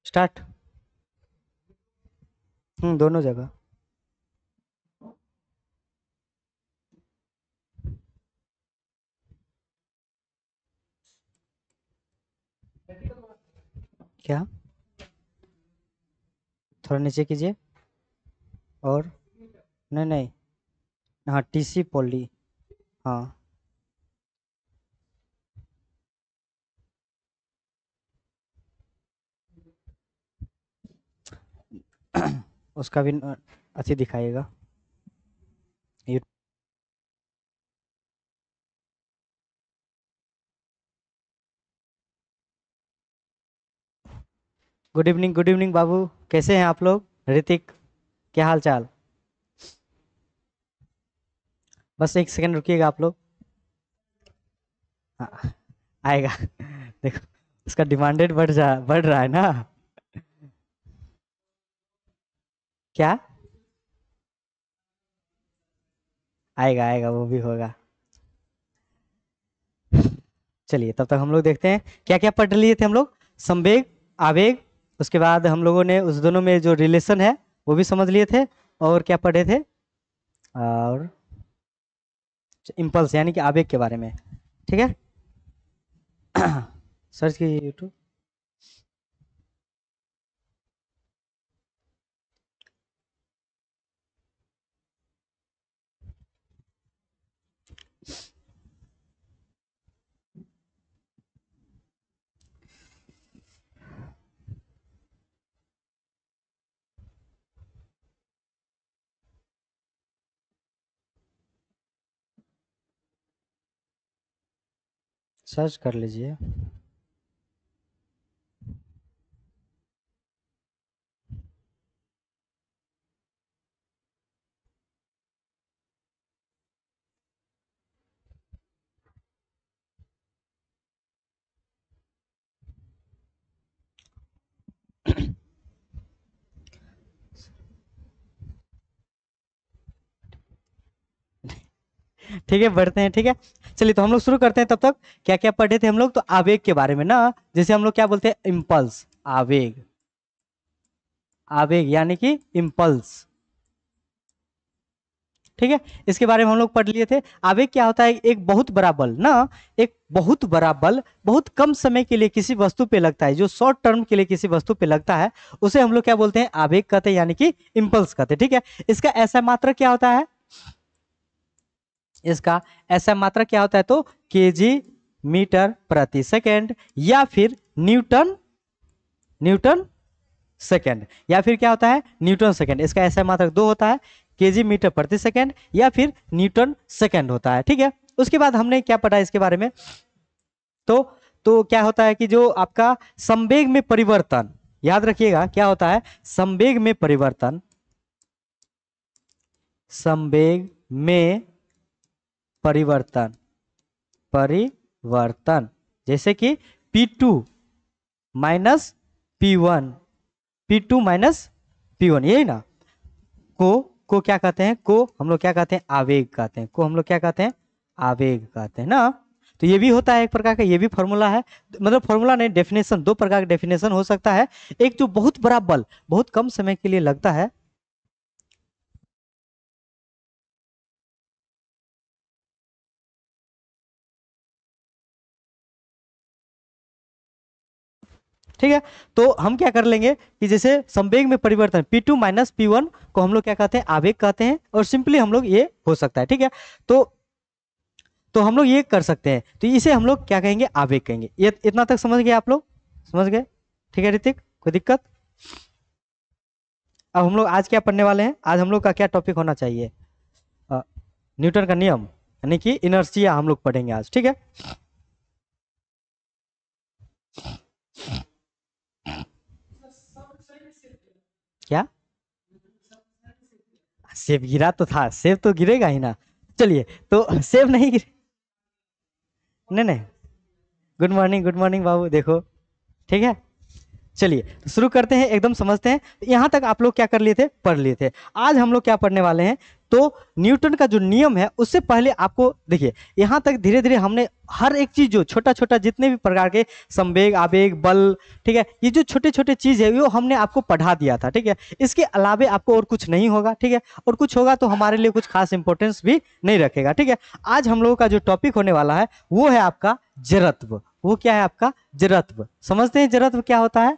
Start. दोनों जगह। क्या? थोड़ा नीचे कीजिए। और नहीं नहीं, हाँ टीसी पॉली। हाँ उसका भी अच्छी दिखाइएगा। ये गुड इवनिंग बाबू। कैसे हैं आप लोग? ऋतिक, क्या हाल चाल? बस एक सेकंड रुकिएगा आप लोग। हाँ, आएगा। देखो, उसका डिमांडेड बढ़ रहा है ना। क्या? आएगा आएगा, वो भी होगा। चलिए तब तक हम लोग देखते हैं क्या क्या पढ़ लिए थे हम लोग। संवेग, आवेग, उसके बाद हम लोगों ने उस दोनों में जो रिलेशन है वो भी समझ लिए थे। और क्या पढ़े थे? और इम्पल्स यानी कि आवेग के बारे में। ठीक है। सर्च कीजिए यूट्यूब। सर्च कर लीजिए। ठीक है, बढ़ते हैं। ठीक है, चलिए तो हम लोग शुरू करते हैं। तब तक क्या क्या पढ़े थे हम लोग? तो आवेग के बारे में ना, जैसे हम लोग क्या बोलते हैं, इम्पल्स। आवेग, आवेग यानी कि इम्पल्स। ठीक है, इसके बारे में हम लोग पढ़ लिए थे। आवेग क्या होता है? एक बहुत बड़ा बल ना, एक बहुत बड़ा बल बहुत कम समय के लिए किसी वस्तु पे लगता है, जो शॉर्ट टर्म के लिए किसी वस्तु पे लगता है, उसे हम लोग क्या बोलते हैं? आवेग कहते हैं, यानी कि इम्पल्स कहते हैं। ठीक है, इसका ऐसा मात्रा क्या होता है? इसका ऐसा मात्रा क्या होता है? तो केजी मीटर प्रति सेकेंड, या फिर न्यूटन, न्यूटन सेकेंड, या फिर क्या होता है? Newton second. इसका ऐसा मात्रक दो होता है, केजी मीटर प्रति सेकेंड या फिर न्यूटन सेकेंड होता है। ठीक है, उसके बाद हमने क्या पढ़ा इसके बारे में? तो क्या होता है कि जो आपका संवेग में परिवर्तन, याद रखिएगा क्या होता है? संवेग में परिवर्तन, संवेग में परिवर्तन, परिवर्तन जैसे कि P2 minus P1, P2 minus P1, यही ना। को क्या कहते हैं? को हम लोग क्या कहते हैं? आवेग कहते हैं। को हम लोग क्या कहते हैं? आवेग कहते हैं ना। तो ये भी होता है एक प्रकार का, ये भी फॉर्मूला है। मतलब फॉर्मूला नहीं, डेफिनेशन। दो प्रकार का डेफिनेशन हो सकता है। एक जो बहुत बड़ा बल बहुत कम समय के लिए लगता है, ठीक है। तो हम क्या कर लेंगे कि जैसे संवेग में परिवर्तन P2 माइनस P1 को हम लोग क्या कहते हैं? आवेग कहते हैं। और सिंपली हम लोग ये हो सकता है। ठीक है, तो हम लोग ये कर सकते हैं, तो इसे हम लोग क्या कहेंगे? आवेग कहेंगे। ये इतना तक समझ गए आप लोग? समझ गए? ठीक है ऋतिक, कोई दिक्कत? अब हम लोग आज क्या पढ़ने वाले हैं? आज हम लोग का क्या टॉपिक होना चाहिए? अ, न्यूटन का नियम, यानी कि इनर्शिया हम लोग पढ़ेंगे आज। ठीक है, क्या? सेब गिरा तो था, सेब तो गिरेगा ही ना। चलिए, तो सेब नहीं गिरे। नहीं नहीं, गुड मॉर्निंग बाबू, देखो। ठीक है, चलिए तो शुरू करते हैं, एकदम समझते हैं। यहाँ तक आप लोग क्या कर लिए थे? पढ़ लिए थे। आज हम लोग क्या पढ़ने वाले हैं? तो न्यूटन का जो नियम है उससे पहले आपको देखिए, यहाँ तक धीरे धीरे हमने हर एक चीज जो छोटा छोटा जितने भी प्रकार के संवेग, आवेग, बल, ठीक है, ये जो छोटे छोटे चीज है वो हमने आपको पढ़ा दिया था, ठीक है। इसके अलावे आपको और कुछ नहीं होगा, ठीक है, और कुछ होगा तो हमारे लिए कुछ खास इंपॉर्टेंस भी नहीं रखेगा, ठीक है। आज हम लोगों का जो टॉपिक होने वाला है वो है आपका जड़त्व। वो क्या है आपका? जड़त्व। समझते हैं जड़त्व क्या होता है?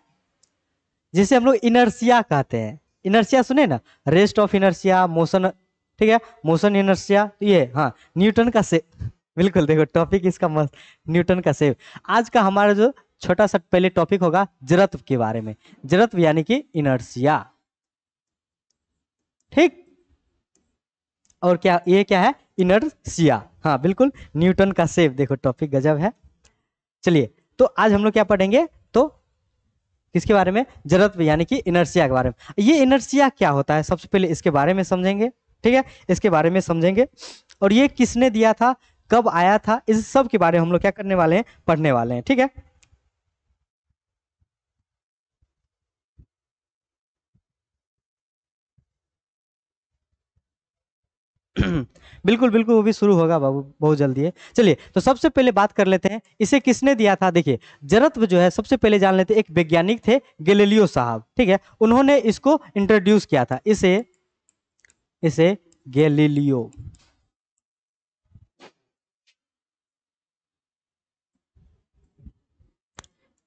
जिसे हम लोग इनर्शिया कहते हैं। इनर्शिया सुने ना, रेस्ट ऑफ इनर्शिया, मोशन, ठीक है, मोशन इनर्शिया, ये हाँ न्यूटन का से बिल्कुल देखो टॉपिक इसका मस्त, न्यूटन का सेव। आज का हमारा जो छोटा सा पहले टॉपिक होगा जड़त्व के बारे में। जड़त्व यानी कि इनर्शिया, ठीक। और क्या ये क्या है? इनर्शिया, हाँ बिल्कुल न्यूटन का सेव। देखो टॉपिक गजब है। चलिए तो आज हम लोग क्या पढ़ेंगे? तो किसके बारे में? जड़त्व यानी कि इनर्शिया के बारे में। ये इनर्शिया क्या होता है सबसे पहले इसके बारे में समझेंगे, ठीक है, इसके बारे में समझेंगे। और ये किसने दिया था, कब आया था, इस सब के बारे में हम लोग क्या करने वाले हैं? पढ़ने वाले हैं, ठीक है। बिल्कुल बिल्कुल, वो भी शुरू होगा बाबू, बहुत जल्दी है। चलिए तो सबसे पहले बात कर लेते हैं इसे किसने दिया था। देखिए जड़त्व जो है सबसे पहले जान लेते हैं, एक वैज्ञानिक थे गैलीलियो साहब, ठीक है, उन्होंने इसको इंट्रोड्यूस किया था। इसे इसे गैलीलियो,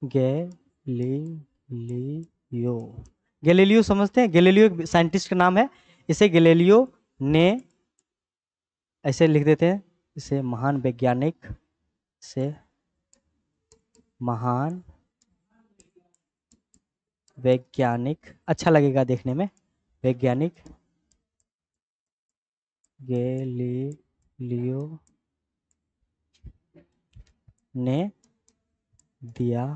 गैलीलियो, गैलीलियो समझते हैं? गैलीलियो एक साइंटिस्ट का नाम है। इसे गैलीलियो ने, ऐसे लिख देते हैं इसे, महान वैज्ञानिक से, महान वैज्ञानिक, अच्छा लगेगा देखने में, वैज्ञानिक गैलीलियो ने दिया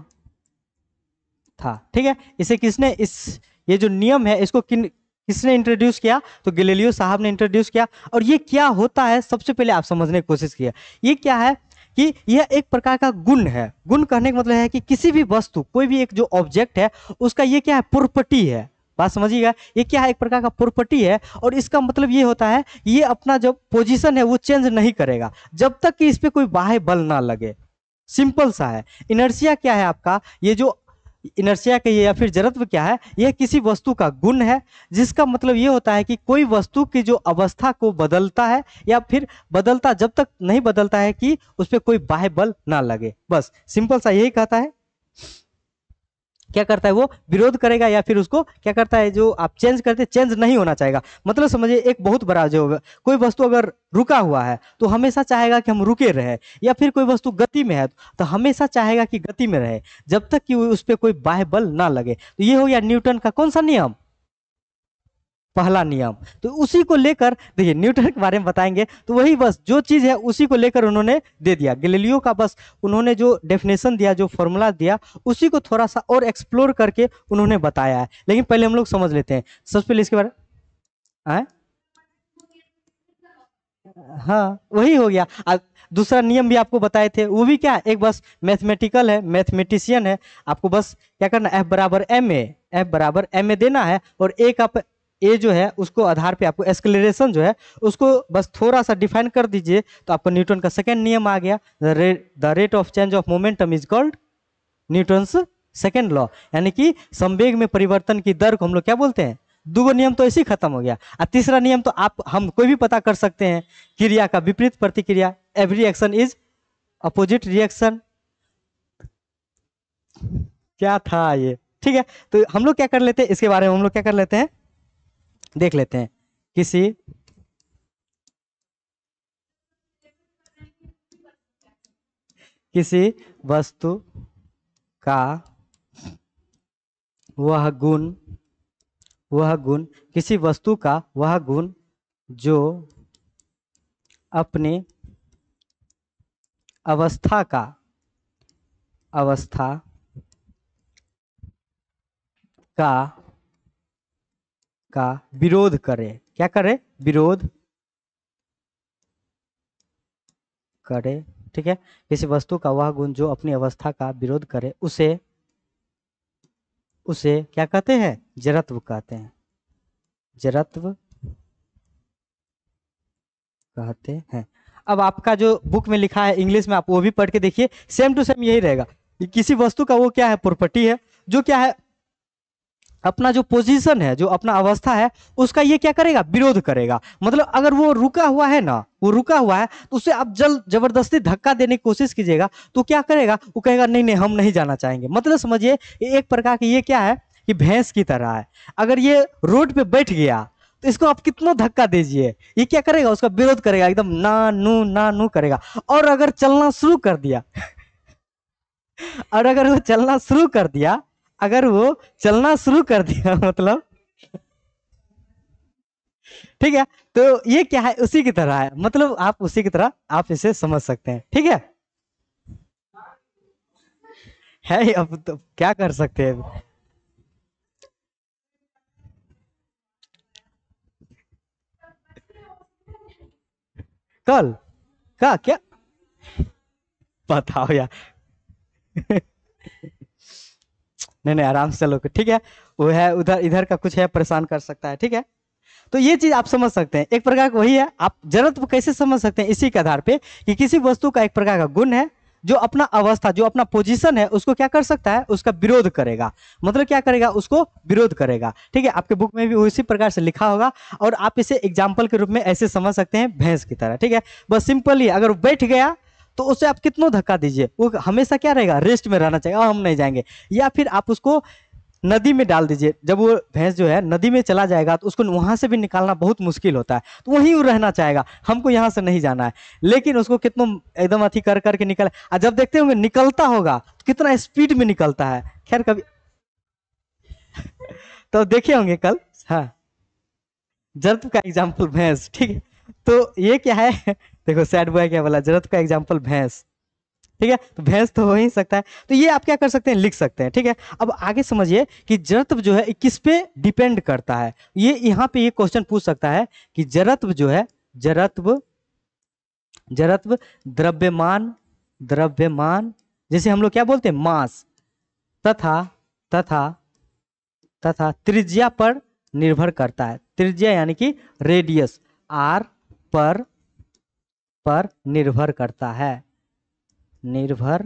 था, ठीक है। इसे किसने, इस ये जो नियम है इसको किसने इंट्रोड्यूस किया? तो गैलीलियो साहब ने इंट्रोड्यूस किया। और ये क्या होता है सबसे पहले आप समझने की कोशिश किया। ये क्या है कि यह एक प्रकार का गुण है। गुण कहने का मतलब है कि किसी भी वस्तु, कोई भी एक जो ऑब्जेक्ट है उसका ये क्या है? प्रॉपर्टी है। बात समझिएगा, ये क्या है? एक प्रकार का प्रॉपर्टी है। और इसका मतलब ये होता है ये अपना जो पोजीशन है वो चेंज नहीं करेगा जब तक कि इस पे कोई बाह्य बल ना लगे। सिंपल सा है। इनर्शिया क्या है आपका? ये जो इनर्शिया के या फिर जड़त्व क्या है? यह किसी वस्तु का गुण है, जिसका मतलब ये होता है कि कोई वस्तु की जो अवस्था को बदलता है या फिर बदलता, जब तक नहीं बदलता है कि उस पर कोई बाह्य बल ना लगे। बस सिंपल सा यही कहता है। क्या करता है वो? विरोध करेगा या फिर उसको क्या करता है, जो आप चेंज करते चेंज नहीं होना चाहेगा। मतलब समझिए एक बहुत बड़ा जो होगा, कोई वस्तु अगर रुका हुआ है तो हमेशा चाहेगा कि हम रुके रहे, या फिर कोई वस्तु गति में है तो हमेशा चाहेगा कि गति में रहे जब तक कि उस पर कोई बाह्य बल ना लगे। तो ये हो गया न्यूटन का कौन सा नियम? पहला नियम। तो उसी को लेकर देखिए न्यूटन के बारे में बताएंगे तो वही बस जो चीज है उसी को लेकर उन्होंने दे दिया। गैलीलियो का बस उन्होंने जो डेफिनेशन दिया, जो फॉर्मूला दिया, उसी को थोड़ा सा और एक्सप्लोर करके उन्होंने बताया है। लेकिन पहले हम लोग समझ लेते हैं सबसे पहले इसके बारे में। हाँ वही हो गया। दूसरा नियम भी आपको बताए थे, वो भी क्या? एक बस मैथमेटिकल है, मैथमेटिशियन है। आपको बस क्या करना, एफ बराबर एम ए, एफ बराबर एम ए देना है। और एक आप ए जो है उसको आधार पे आपको एक्सेलरेशन जो है उसको बस थोड़ा सा डिफाइन कर दीजिए तो आपको न्यूटन का सेकंड नियम आ गया। The rate of change of momentum is called Newton's second law. यानी कि संवेग में परिवर्तन की दर को हम लोग क्या बोलते हैं? दो नियम तो ऐसे ही खत्म हो गया। और तीसरा नियम तो आप हम कोई भी पता कर सकते हैं, क्रिया का विपरीत प्रतिक्रिया, every action is opposite reaction. क्या था ये? ठीक है, तो हम लोग क्या कर लेते हैं, इसके बारे में हम लोग क्या कर लेते हैं, देख लेते हैं। किसी किसी वस्तु का वह गुण, वह गुण, किसी वस्तु का वह गुण जो अपने अवस्था का, अवस्था का का विरोध करे। क्या करे? विरोध करे, ठीक है। किसी वस्तु का वह गुण जो अपनी अवस्था का विरोध करे, उसे उसे क्या कहते हैं? जड़त्व कहते हैं। जड़त्व कहते हैं। अब आपका जो बुक में लिखा है इंग्लिश में, आप वो भी पढ़ के देखिए, सेम टू सेम यही रहेगा कि किसी वस्तु का वो क्या है, प्रॉपर्टी है, जो क्या है, अपना जो पोजीशन है, जो अपना अवस्था है, उसका ये क्या करेगा, विरोध करेगा। मतलब अगर वो रुका हुआ है ना, वो रुका हुआ है, तो उसे आप जबरदस्ती धक्का देने की कोशिश कीजिएगा, तो क्या करेगा, वो कहेगा नहीं नहीं हम नहीं जाना चाहेंगे। मतलब समझिए ये एक प्रकार की ये क्या है कि भैंस की तरह है। अगर ये रोड पे बैठ गया तो इसको आप कितना धक्का दीजिए, ये क्या करेगा, उसका विरोध करेगा, एकदम ना नू करेगा। और अगर चलना शुरू कर दिया और अगर वो चलना शुरू कर दिया, अगर वो चलना शुरू कर दिया मतलब, ठीक है, तो ये क्या है, उसी की तरह है। मतलब आप उसी की तरह आप इसे समझ सकते हैं, ठीक है। अब तो क्या कर सकते हैं। कल का क्या, बताओ यार। नहीं नहीं आराम से चलो, ठीक है। वो है उधर, इधर का कुछ है, परेशान कर सकता है, ठीक है। तो ये चीज आप समझ सकते हैं, एक प्रकार का वही है। आप जड़त्व कैसे समझ सकते हैं, इसी के आधार पे कि किसी वस्तु का एक प्रकार का गुण है, जो अपना अवस्था, जो अपना पोजीशन है, उसको क्या कर सकता है, उसका विरोध करेगा। मतलब क्या करेगा, उसको विरोध करेगा, ठीक है। आपके बुक में भी उसी प्रकार से लिखा होगा, और आप इसे एग्जाम्पल के रूप में ऐसे समझ सकते हैं, भैंस की तरह, ठीक है। बस सिंपली अगर वो बैठ गया तो उसे आप कितना धक्का दीजिए, वो हमेशा क्या रहेगा, रेस्ट में रहना चाहिए, हम नहीं जाएंगे। या फिर आप उसको नदी में डाल दीजिए, जब वो भैंस जो है नदी में चला जाएगा तो उसको वहां से भी निकालना बहुत मुश्किल होता है, तो वहीं वो रहना चाहेगा, हमको यहाँ से नहीं जाना है। लेकिन उसको कितना एकदम अथी कर करके निकल, और जब देखते होंगे निकलता होगा तो कितना स्पीड में निकलता है। खैर कभी तो देखे होंगे कल। हाँ, जरत का एग्जाम्पल भैंस, ठीक है। तो ये क्या है, देखो सैड बॉय क्या बोला, जरत का एग्जाम्पल भैंस, ठीक है। तो भैंस तो हो ही सकता है, तो ये आप क्या कर सकते हैं, लिख सकते हैं, ठीक है। अब आगे समझिए कि जड़त्व जो है किस पे डिपेंड करता है। ये यहाँ पे ये क्वेश्चन पूछ सकता है कि जड़त्व जो है, जड़त्व जड़त्व द्रव्यमान, द्रव्यमान जैसे हम लोग क्या बोलते हैं, मास, तथा तथा तथा त्रिज्या पर निर्भर करता है। त्रिज्या यानी कि रेडियस, आर पर निर्भर करता है, निर्भर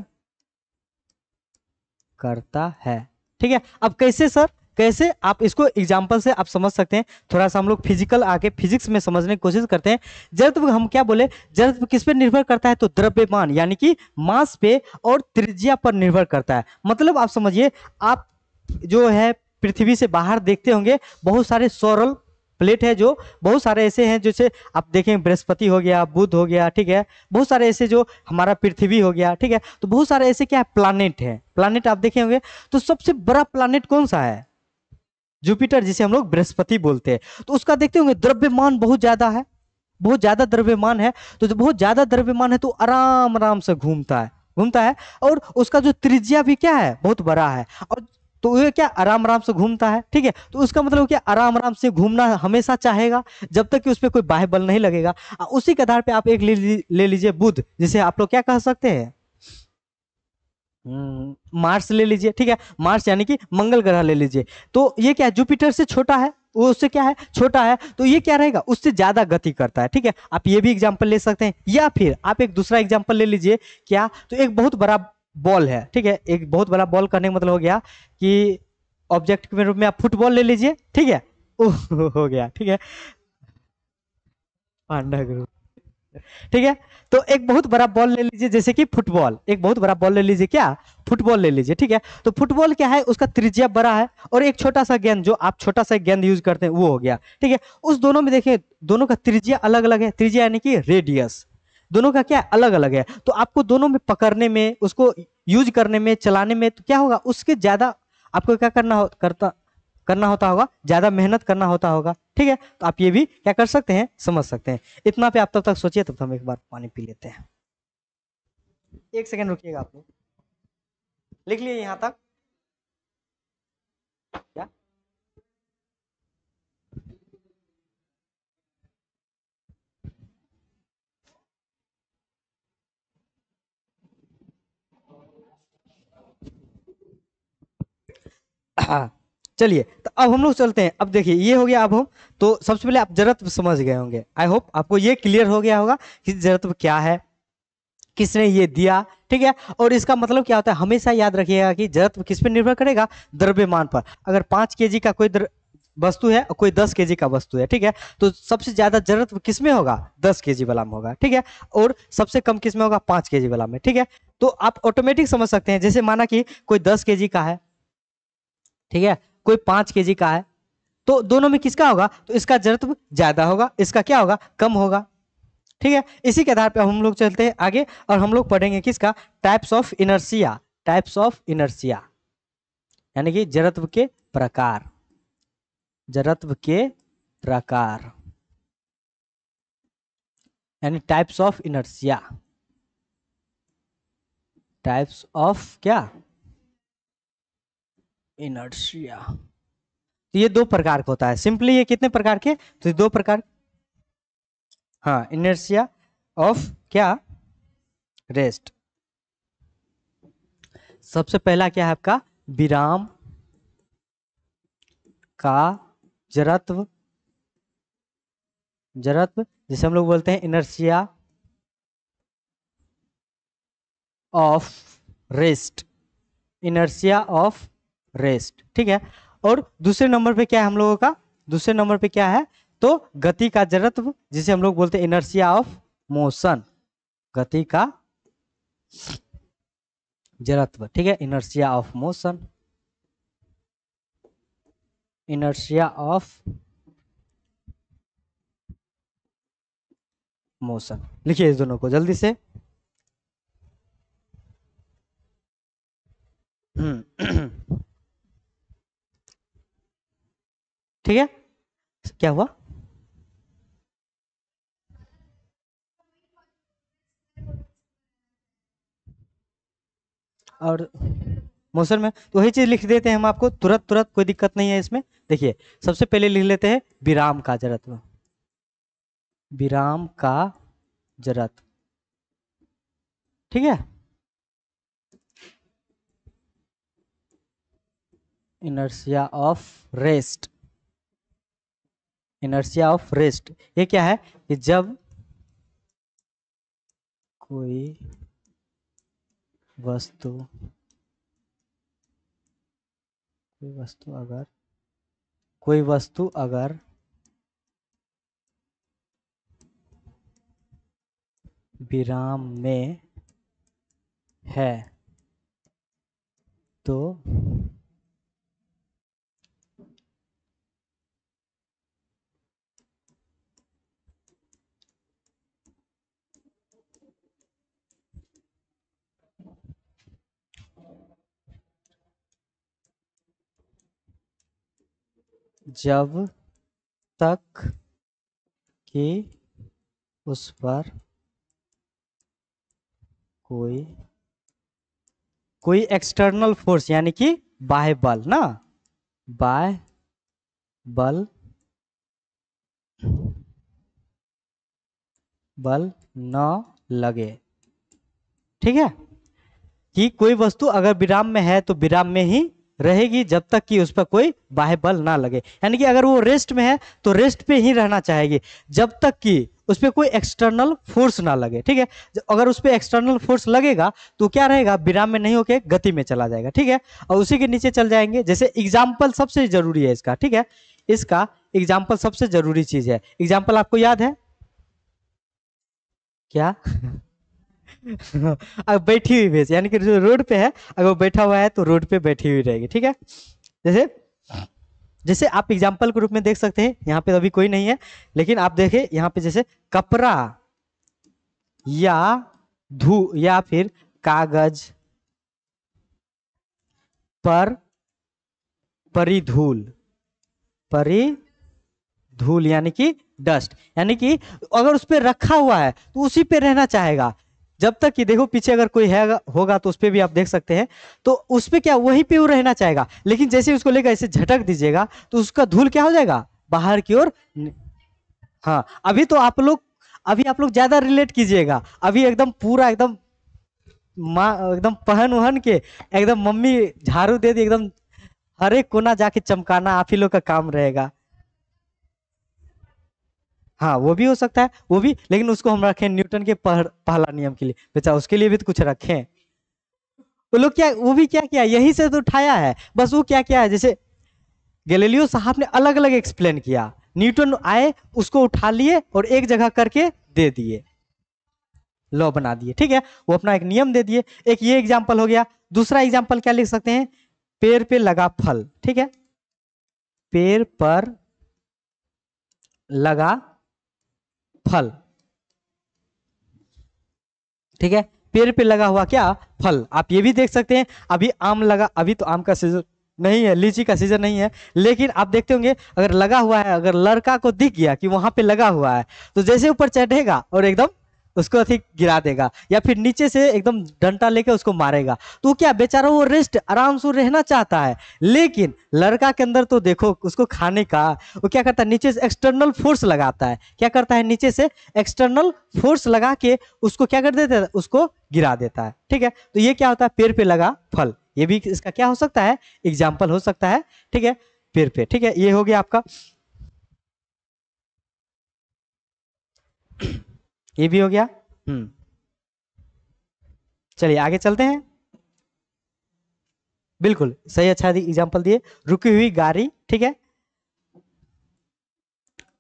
करता है, ठीक है। अब कैसे सर, कैसे आप इसको एग्जाम्पल से आप समझ सकते हैं। थोड़ा सा हम लोग फिजिकल आके फिजिक्स में समझने की कोशिश करते हैं। जड़त्व हम क्या बोले, जड़त्व किस पे निर्भर करता है, तो द्रव्यमान यानी कि मास पे और त्रिज्या पर निर्भर करता है। मतलब आप समझिए, आप जो है पृथ्वी से बाहर देखते होंगे, बहुत सारे सौरल प्लेट है, जो बहुत सारे ऐसे हैं, जैसे आप देखें बृहस्पति हो गया, बुध हो गया, ठीक है। बहुत सारे ऐसे, जो हमारा पृथ्वी हो गया, ठीक है। तो बहुत सारे ऐसे क्या है, प्लानिट है, प्लानिट आप देखे होंगे। तो सबसे बड़ा प्लानिट कौन सा है, जुपिटर, जिसे हम लोग बृहस्पति बोलते हैं। तो उसका देखते होंगे द्रव्यमान बहुत ज्यादा है, बहुत ज्यादा द्रव्यमान है। तो जब बहुत ज्यादा द्रव्यमान है तो आराम आराम से घूमता है, घूमता है। और उसका जो त्रिज्या भी क्या है, बहुत बड़ा है। और तो ये क्या आराम आराम से घूमता है, ठीक है। तो उसका मतलब क्या, आराम आराम से घूमना हमेशा चाहेगा, जब तक कि उस पर कोई बाह्य बल नहीं लगेगा। उसी के आधार पे आप एक ले लीजिए बुध, जिसे आप लोग क्या कह सकते हैं, मार्स ले लीजिए, ठीक है। मार्स यानी कि मंगल ग्रह ले लीजिए। तो ये क्या है, जुपिटर से छोटा है, वो उससे क्या है, छोटा है। तो ये क्या रहेगा, उससे ज्यादा गति करता है, ठीक है। आप ये भी एग्जांपल ले सकते हैं, या फिर आप एक दूसरा एग्जांपल ले लीजिए। क्या, तो एक बहुत बड़ा बॉल है, ठीक है। एक बहुत बड़ा बॉल करने का मतलब हो गया कि ऑब्जेक्ट के रूप में आप फुटबॉल ले लीजिए, ठीक है। हो गया, ठीक है, पांडा ग्रुप, ठीक है। तो एक बहुत बड़ा बॉल ले लीजिए, जैसे कि फुटबॉल, एक बहुत बड़ा बॉल ले लीजिए, क्या, फुटबॉल ले लीजिए, ठीक है। तो फुटबॉल क्या है, उसका त्रिज्या बड़ा है, और एक छोटा सा गेंद, जो आप छोटा सा गेंद यूज करते हैं, वो हो गया, ठीक है। उस दोनों में देखिए, दोनों का त्रिज्या अलग अलग है, त्रिज्या यानी कि रेडियस, दोनों का क्या अलग अलग है। तो आपको दोनों में पकड़ने में, उसको यूज करने में, चलाने में, तो क्या होगा, उसके ज्यादा आपको क्या करना होता होगा, ज्यादा मेहनत करना होता होगा, ठीक है। तो आप ये भी क्या कर सकते हैं, समझ सकते हैं। इतना पे आप तब तक सोचिए, तब तक हम एक बार पानी पी लेते हैं। एक सेकंड रुकिएगा, आप लोग लिख लिए यहाँ तक क्या। हाँ, चलिए तो अब हम लोग चलते हैं। अब देखिए ये हो गया। अब हम तो सबसे पहले आप जड़त्व समझ गए होंगे, आई होप आपको ये क्लियर हो गया होगा कि जड़त्व क्या है, किसने ये दिया, ठीक है। और इसका मतलब क्या होता है, हमेशा याद रखिएगा कि जड़त्व किस पे निर्भर करेगा, द्रव्यमान पर। अगर 5 केजी का कोई वस्तु है और कोई 10 केजी का वस्तु है, ठीक है, तो सबसे ज्यादा जड़त्व किस में होगा, 10 केजी वाला में होगा, ठीक है, और सबसे कम किस में होगा, 5 केजी वाला में, ठीक है। तो आप ऑटोमेटिक समझ सकते हैं, जैसे माना कि कोई 10 केजी का है, ठीक है, कोई 5 केजी का है, तो दोनों में किसका होगा, तो इसका जड़त्व ज्यादा होगा, इसका क्या होगा, कम होगा, ठीक है। इसी के आधार पर हम लोग चलते हैं आगे और हम लोग पढ़ेंगे किसका, types of inertia. Types of inertia यानी कि जड़त्व के प्रकार, जड़त्व के प्रकार यानी types of inertia. Types of क्या, इनर्शिया। तो ये 2 प्रकार का होता है सिंपली। ये कितने प्रकार के, तो 2 प्रकार। हाँ, इनर्शिया ऑफ क्या, रेस्ट। सबसे पहला क्या है आपका, विराम का जड़त्व। जड़त्व जिसे हम लोग बोलते हैं inertia of rest, inertia of rest, ठीक है। और दूसरे नंबर पे क्या है हम लोगों का, दूसरे नंबर पे क्या है, तो गति का जड़त्व जिसे हम लोग बोलते हैं इनर्शिया ऑफ मोशन, गति का जड़त्व, ठीक है, inertia of motion, inertia of motion. लिखिए इस दोनों को जल्दी से। ठीक है, क्या हुआ, और मोशन में तो वही चीज लिख देते हैं हम आपको तुरंत तुरंत, कोई दिक्कत नहीं है इसमें। देखिए सबसे पहले लिख लेते हैं विराम का जड़त्व, विराम का जड़त्व, ठीक है, inertia of rest, inertia of rest. ये क्या है कि जब कोई वस्तु, कोई वस्तु अगर विराम में है तो जब तक कि उस पर कोई एक्सटर्नल फोर्स यानी कि बाह्य बल ना, बाह्य बल न लगे, ठीक है, कि कोई वस्तु अगर विराम में है तो विराम में ही रहेगी जब तक कि उस पर कोई बाह्य बल ना लगे। यानी कि अगर वो रेस्ट में है तो रेस्ट पे ही रहना चाहेगी जब तक कि उस पर कोई एक्सटर्नल फोर्स ना लगे, ठीक है। अगर उस पर एक्सटर्नल फोर्स लगेगा तो क्या रहेगा, विराम में नहीं होके गति में चला जाएगा, ठीक है। और उसी के नीचे चल जाएंगे, जैसे एग्जाम्पल सबसे जरूरी है इसका, ठीक है, इसका एग्जाम्पल सबसे जरूरी चीज है। एग्जाम्पल आपको याद है क्या? अब बैठी हुई भैंस यानी कि जो रोड पे है, अगर वो बैठा हुआ है तो रोड पे बैठी हुई रहेगी, ठीक है। जैसे जैसे आप एग्जाम्पल के रूप में देख सकते हैं, यहाँ पे अभी कोई नहीं है, लेकिन आप देखें यहाँ पे जैसे कपड़ा या या फिर कागज पर परिधूल, परिधूल यानी कि डस्ट, यानी कि अगर उस पर रखा हुआ है तो उसी पे रहना चाहेगा जब तक कि, देखो पीछे अगर कोई है होगा तो उस पर भी आप देख सकते हैं, तो उस पर क्या वहीं पे वो रहना चाहेगा। लेकिन जैसे उसको लेकर ऐसे झटक दीजिएगा तो उसका धूल क्या हो जाएगा, बाहर की ओर। हाँ अभी तो आप लोग ज्यादा रिलेट कीजिएगा, अभी एकदम पूरा एकदम माँ एकदम पहन वहन के एकदम मम्मी झाड़ू दे दी एकदम हर एक कोना जाके चमकाना आप ही लोग का काम रहेगा। हाँ वो भी हो सकता है, वो भी, लेकिन उसको हम रखें न्यूटन के पहला नियम के लिए, बेचा उसके लिए भी तो कुछ रखें। वो लोग क्या, वो भी क्या किया, यही से तो उठाया है, बस वो क्या किया है, जैसे गैलीलियो साहब ने अलग अलग एक्सप्लेन किया, न्यूटन आए उसको उठा लिए और एक जगह करके दे दिए, लॉ बना दिए, ठीक है, वो अपना एक नियम दे दिए। एक ये एग्जाम्पल हो गया। दूसरा एग्जाम्पल क्या लिख सकते हैं, पेड़ पे लगा फल, ठीक है, पेड़ पर लगा फल, ठीक है, पेड़ पे लगा हुआ क्या, फल। आप ये भी देख सकते हैं, अभी आम लगा, अभी तो आम का सीजन नहीं है, लीची का सीजन नहीं है, लेकिन आप देखते होंगे अगर लगा हुआ है, अगर लड़का को दिख गया कि वहां पे लगा हुआ है, तो जैसे ऊपर चढ़ेगा और एकदम उसको अधिक गिरा देगा, या फिर नीचे से एकदम डंडा लेके उसको मारेगा। तो क्या बेचारा वो रेस्ट आराम से रहना चाहता है, लेकिन लड़का के अंदर तो देखो उसको खाने का, वो क्या करता है, नीचे से एक्सटर्नल फोर्स लगाता है, क्या करता है, नीचे से एक्सटर्नल फोर्स लगा के उसको क्या कर देता है, उसको गिरा देता है, ठीक है। तो ये क्या होता है, पेड़ पे लगा फल, ये भी इसका क्या हो सकता है, एग्जाम्पल हो सकता है, ठीक है, पेड़ पे, ठीक है, ये हो गया आपका, ये भी हो गया। चलिए आगे चलते हैं। बिल्कुल सही, अच्छा एग्जाम्पल दिए, रुकी हुई गाड़ी, ठीक है,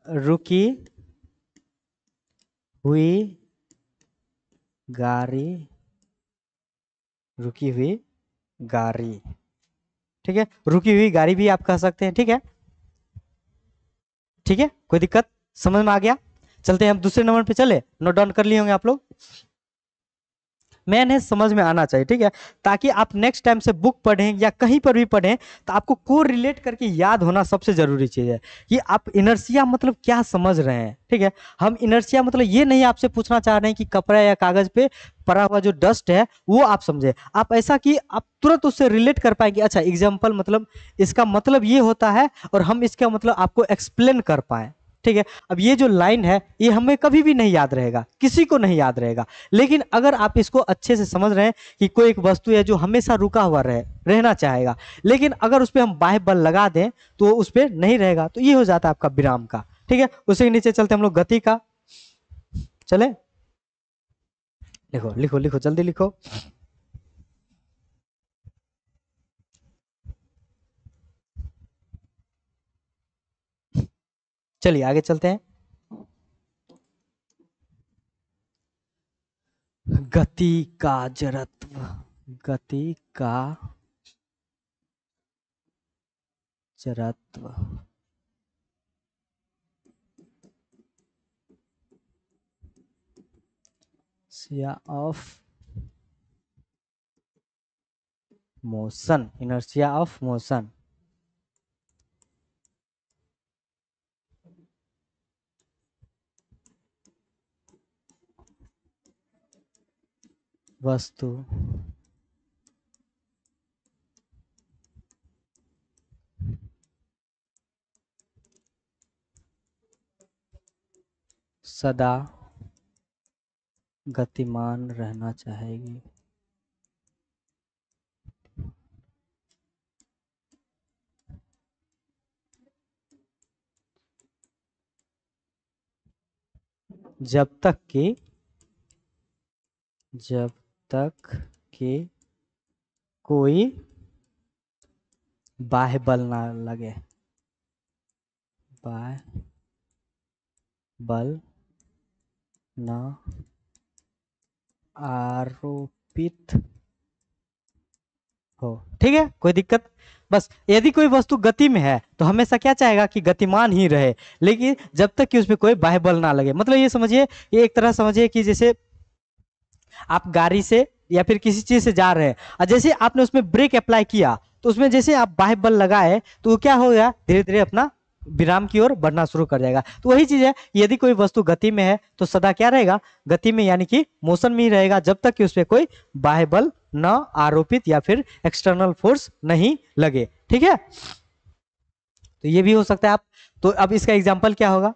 रुकी हुई गाड़ी, रुकी हुई गाड़ी, ठीक है, रुकी हुई गाड़ी भी आप कह सकते हैं, ठीक है, ठीक है, कोई दिक्कत, समझ में आ गया। चलते हैं हम दूसरे नंबर पे, चले, नोट डाउन कर लिए होंगे आप लोग, मेन है समझ में आना चाहिए, ठीक है, ताकि आप नेक्स्ट टाइम से बुक पढ़ें या कहीं पर भी पढ़ें तो आपको को रिलेट करके याद होना सबसे जरूरी चीज है, कि आप इनर्शिया मतलब क्या समझ रहे हैं, ठीक है। हम इनर्शिया मतलब ये नहीं आपसे पूछना चाह रहे हैं कि कपड़ा या कागज पे पड़ा हुआ जो डस्ट है वो आप समझे, आप ऐसा कि आप तुरंत उससे रिलेट कर पाएंगे, अच्छा एग्जाम्पल मतलब इसका मतलब ये होता है, और हम इसका मतलब आपको एक्सप्लेन कर पाए, ठीक है। अब ये जो लाइन है ये हमें कभी भी नहीं याद रहेगा, किसी को नहीं याद रहेगा, लेकिन अगर आप इसको अच्छे से समझ रहे हैं कि कोई एक वस्तु है जो हमेशा रुका हुआ रहना चाहेगा, लेकिन अगर उस पर हम बाह्य बल लगा दें तो उस पर नहीं रहेगा, तो ये हो जाता है आपका विराम का, ठीक है। उसी के नीचे चलते हम लोग गति का, चले, लिखो लिखो लिखो जल्दी लिखो। चलिए आगे चलते हैं। गति का जड़त्व, गति का जड़त्व, of motion, inertia of motion, वस्तु सदा गतिमान रहना चाहेगी, जब तक कि कोई बाह्य बल ना लगे, बाह्य बल न आरोपित हो, ठीक है, कोई दिक्कत। बस यदि कोई वस्तु गति में है तो हमेशा क्या चाहेगा कि गतिमान ही रहे, लेकिन जब तक कि उसमें कोई बाह्य बल ना लगे, मतलब ये समझिए, ये एक तरह समझिए कि जैसे आप गाड़ी से या फिर किसी चीज से जा रहे हैं, और जैसे आपने उसमें ब्रेक अप्लाई किया तो उसमें जैसे आप बाह्य बल लगाए तो वो क्या हो गया, धीरे धीरे अपना विराम की ओर बढ़ना शुरू कर जाएगा। तो वही चीज है, यदि कोई वस्तु गति में है तो सदा क्या रहेगा, गति में, यानी कि मोशन में ही रहेगा, जब तक कि उस पर कोई बाह्य बल न आरोपित या फिर एक्सटर्नल फोर्स नहीं लगे, ठीक है। तो ये भी हो सकता है आप, तो अब इसका एग्जाम्पल क्या होगा,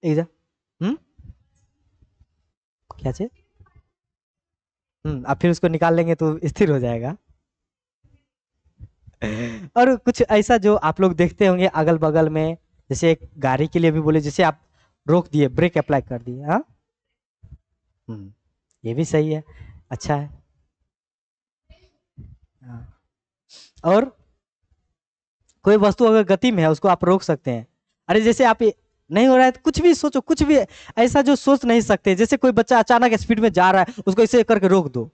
हम्म, क्या चीज, अब फिर उसको निकाल लेंगे तो स्थिर हो जाएगा। और कुछ ऐसा जो आप लोग देखते होंगे अगल बगल में, जैसे एक गाड़ी के लिए भी बोले, जैसे आप रोक दिए, ब्रेक अप्लाई कर दिए, हाँ। ये भी सही है, अच्छा है। हाँ। और कोई वस्तु अगर गति में है उसको आप रोक सकते हैं। अरे जैसे आप नहीं हो रहा है तो कुछ भी सोचो, कुछ भी ऐसा जो सोच नहीं सकते, जैसे कोई बच्चा अचानक स्पीड में जा रहा है, उसको ऐसे करके रोक दो,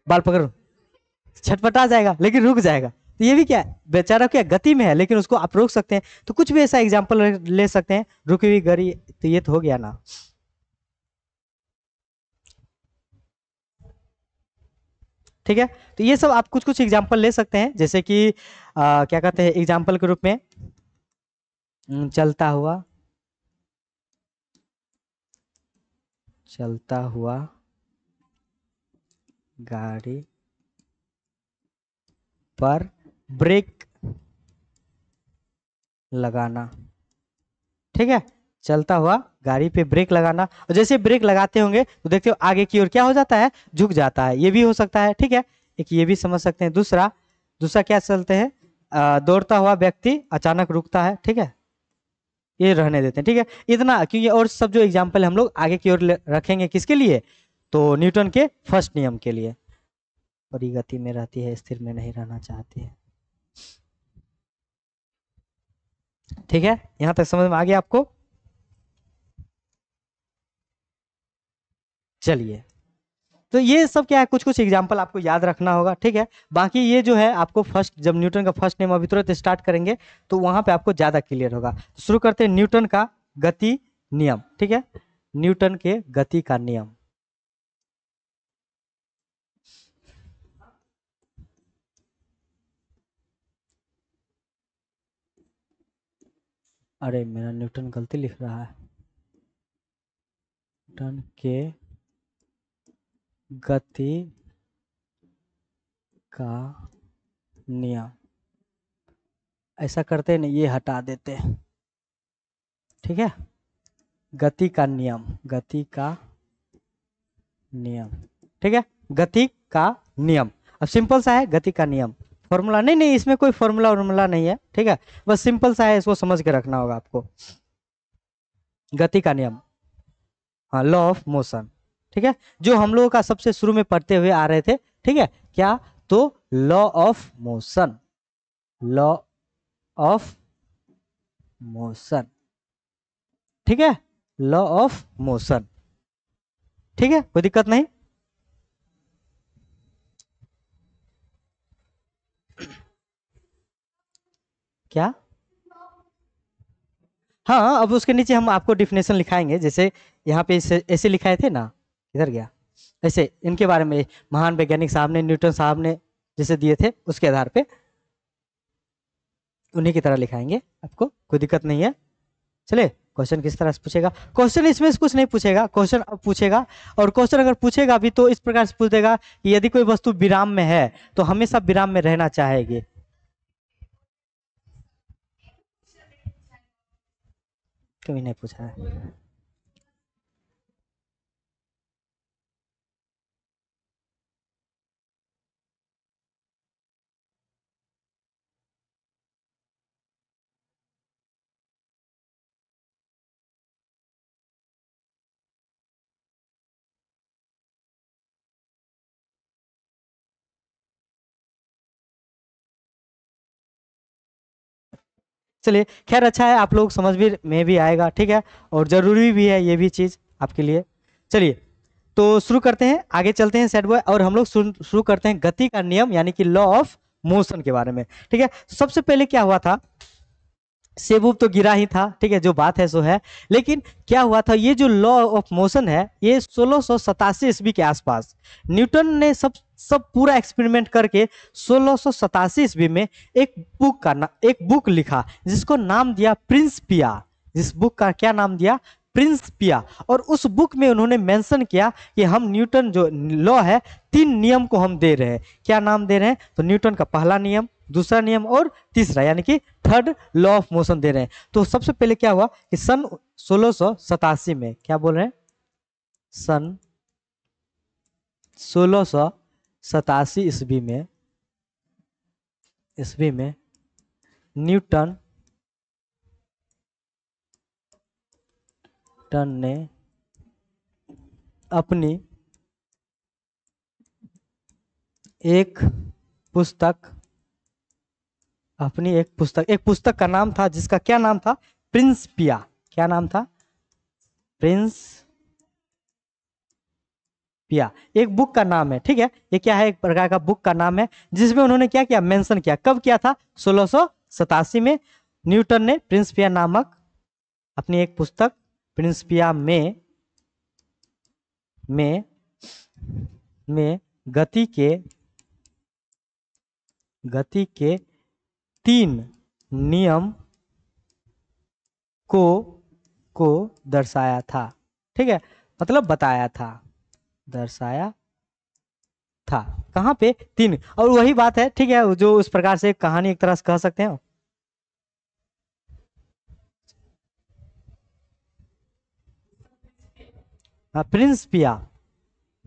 बाल पकड़ो, छटपटा जाएगा लेकिन रुक जाएगा। तो ये भी क्या है, बेचारा क्या गति में है लेकिन उसको आप रोक सकते हैं। तो कुछ भी ऐसा एग्जाम्पल ले सकते हैं, रुकी हुई गाड़ी, तो ये तो हो गया ना। ठीक है, तो ये सब आप कुछ कुछ एग्जाम्पल ले सकते हैं, जैसे कि क्या कहते हैं एग्जाम्पल के रूप में, चलता हुआ, चलता हुआ गाड़ी पर ब्रेक लगाना। ठीक है, चलता हुआ गाड़ी पे ब्रेक लगाना, और जैसे ब्रेक लगाते होंगे तो देखते हो आगे की ओर क्या हो जाता है, झुक जाता है, ये भी हो सकता है। ठीक है, एक ये भी समझ सकते हैं। दूसरा, दूसरा क्या चलते हैं, दौड़ता हुआ व्यक्ति अचानक रुकता है। ठीक है, ये रहने देते हैं। ठीक है, इतना, क्योंकि और सब जो एग्जाम्पल हम लोग आगे की ओर रखेंगे किसके लिए, तो न्यूटन के फर्स्ट नियम के लिए। बड़ी गति में रहती है, स्थिर में नहीं रहना चाहती है। ठीक है, यहां तक समझ में आ गया आपको। चलिए, तो ये सब क्या है, कुछ कुछ एग्जाम्पल आपको याद रखना होगा। ठीक है, बाकी ये जो है आपको फर्स्ट, जब न्यूटन का फर्स्ट नियम अभी तुरंत स्टार्ट करेंगे तो वहां पे आपको ज्यादा क्लियर होगा। तो शुरू करते हैं न्यूटन का गति नियम। ठीक है, न्यूटन के गति का नियम। अरे मेरा न्यूटन गलती लिख रहा है, न्यूटन के गति का नियम, ऐसा करते नहीं, ये हटा देते हैं। ठीक है, गति का नियम, गति का नियम। ठीक है, गति का नियम, अब सिंपल सा है गति का नियम, फॉर्मूला नहीं, नहीं इसमें कोई फॉर्मूला वॉर्मूला नहीं है। ठीक है, बस सिंपल सा है, इसको समझ के रखना होगा आपको। गति का नियम, हाँ, लॉ ऑफ मोशन। ठीक है, जो हम लोगों का सबसे शुरू में पढ़ते हुए आ रहे थे। ठीक है, क्या, तो law of motion, law of motion. ठीक है, लॉ ऑफ मोशन। ठीक है, कोई दिक्कत नहीं। क्या, हाँ, अब उसके नीचे हम आपको डिफिनेशन लिखाएंगे, जैसे यहाँ पे ऐसे ऐसे लिखाए थे ना, इधर गया, ऐसे इनके बारे में महान वैज्ञानिक साहब ने, न्यूटन साहब ने जैसे दिए थे उसके आधार पे उन्हीं की तरह लिखाएंगे, आपको कोई दिक्कत नहीं है। चले, क्वेश्चन किस तरह से पूछेगा, क्वेश्चन इसमें से कुछ नहीं पूछेगा, क्वेश्चन अब पूछेगा, और क्वेश्चन अगर पूछेगा भी तो इस प्रकार से पूछ देगा कि यदि कोई वस्तु विराम में है तो हमेशा विराम में रहना चाहेगी। कभी नहीं पूछा है। चलिए, खैर अच्छा है, आप लोग समझ भी में भी आएगा। ठीक है, और जरूरी भी है ये भी चीज आपके लिए। चलिए, तो शुरू करते हैं, आगे चलते हैं सेट बॉय, और हम लोग शुरू करते हैं गति का नियम यानी कि लॉ ऑफ मोशन के बारे में। ठीक है, सबसे पहले क्या हुआ था, सेब उब तो गिरा ही था। ठीक है, जो बात है सो है, लेकिन क्या हुआ था, ये जो लॉ ऑफ मोशन है ये 1687 ईस्वी के आसपास न्यूटन ने सब सब पूरा एक्सपेरिमेंट करके 1687 ईस्वी में एक एक बुक लिखा, जिसको नाम दिया प्रिंसिपिया। जिस बुक का क्या नाम दिया, प्रिंसिपिया। और उस बुक में उन्होंने मेंशन किया कि हम न्यूटन जो लॉ है, 3 नियम को हम दे रहे हैं। क्या नाम दे रहे हैं, तो न्यूटन का पहला नियम, दूसरा नियम और तीसरा, यानी कि थर्ड लॉ ऑफ मोशन दे रहे हैं। तो सबसे पहले क्या हुआ कि सन 1687 में, क्या बोल रहे हैं, सन 1687 ईस्वी में ईस्वी में न्यूटन ने अपनी एक पुस्तक का नाम था, जिसका क्या नाम था? प्रिंसिपिया। क्या नाम था? प्रिंसिपिया। एक बुक का नाम है, ठीक है। ये क्या है? एक प्रकार का बुक का नाम है, जिसमें उन्होंने क्या किया? मेंशन किया। कब किया था? 1687 में न्यूटन ने प्रिंसिपिया नामक अपनी एक पुस्तक प्रिंसिपिया में गति के 3 नियम को दर्शाया था, ठीक है। मतलब बताया था, दर्शाया था। कहाँ पे? 3। और वही बात है, ठीक है, जो उस प्रकार से कहानी एक तरह से कह सकते हैं। हाँ, प्रिंसिपिया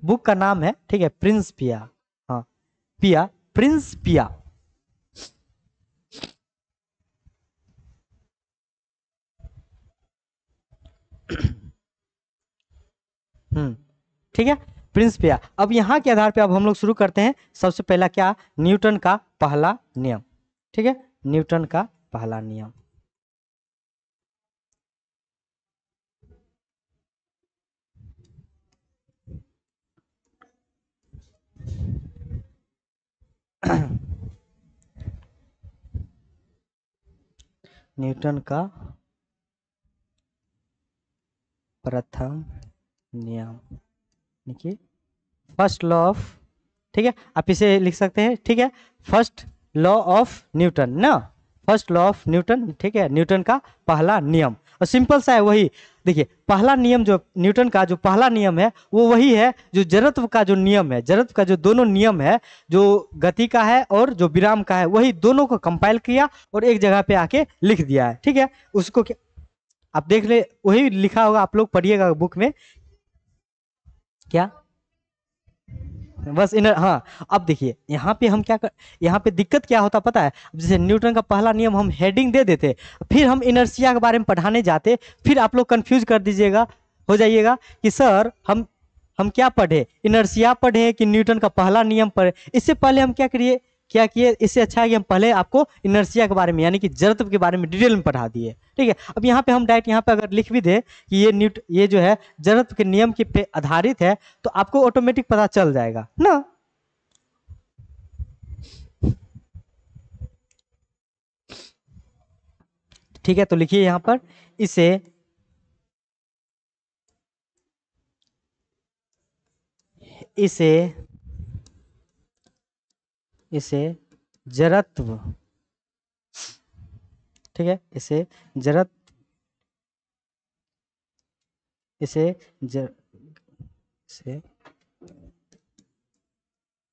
बुक का नाम है, ठीक है, प्रिंसिपिया। हाँ, प्रिंसिपिया। ठीक है, प्रिंसिपिया। अब यहाँ के आधार पे अब हम लोग शुरू करते हैं। सबसे पहला क्या? न्यूटन का पहला नियम, ठीक है, न्यूटन का पहला नियम। न्यूटन का प्रथम नियम, देखिए, फर्स्ट लॉ ऑफ, ठीक है, आप इसे लिख सकते हैं, ठीक है, फर्स्ट लॉ ऑफ न्यूटन ना, फर्स्ट लॉ ऑफ न्यूटन, ठीक है, न्यूटन का पहला नियम। और सिंपल सा है वही। देखिए, पहला नियम जो न्यूटन का जो पहला नियम है, वो वही है जो जड़त्व का जो नियम है, जड़त्व का जो दोनों नियम है, जो गति का है और जो विराम का है, वही दोनों को कंपाइल किया और एक जगह पे आके लिख दिया है, ठीक है। उसको आप देख ले, वही लिखा होगा, आप लोग पढ़िएगा बुक में। क्या? बस इनर, हाँ। अब देखिए, यहाँ पे हम यहाँ पे दिक्कत क्या होता पता है? जैसे न्यूटन का पहला नियम हम हेडिंग दे देते, फिर हम इनर्शिया के बारे में पढ़ाने जाते, फिर आप लोग कंफ्यूज कर दीजिएगा, हो जाइएगा कि सर हम क्या पढ़े, इनर्शिया पढ़े कि न्यूटन का पहला नियम पढ़े। इससे पहले हम क्या किए, इससे अच्छा है कि हम पहले आपको इनर्शिया के बारे में, यानी कि जड़त्व के बारे में डिटेल में पढ़ा दिए, ठीक है। अब यहाँ पे हम डायरेक्ट यहाँ पे अगर लिख भी दे कि ये जो है जड़त्व के नियम के पे आधारित है, तो आपको ऑटोमेटिक पता चल जाएगा ना। ठीक है, तो लिखिए यहाँ पर, इसे इसे इसे जड़त्व, ठीक है, इसे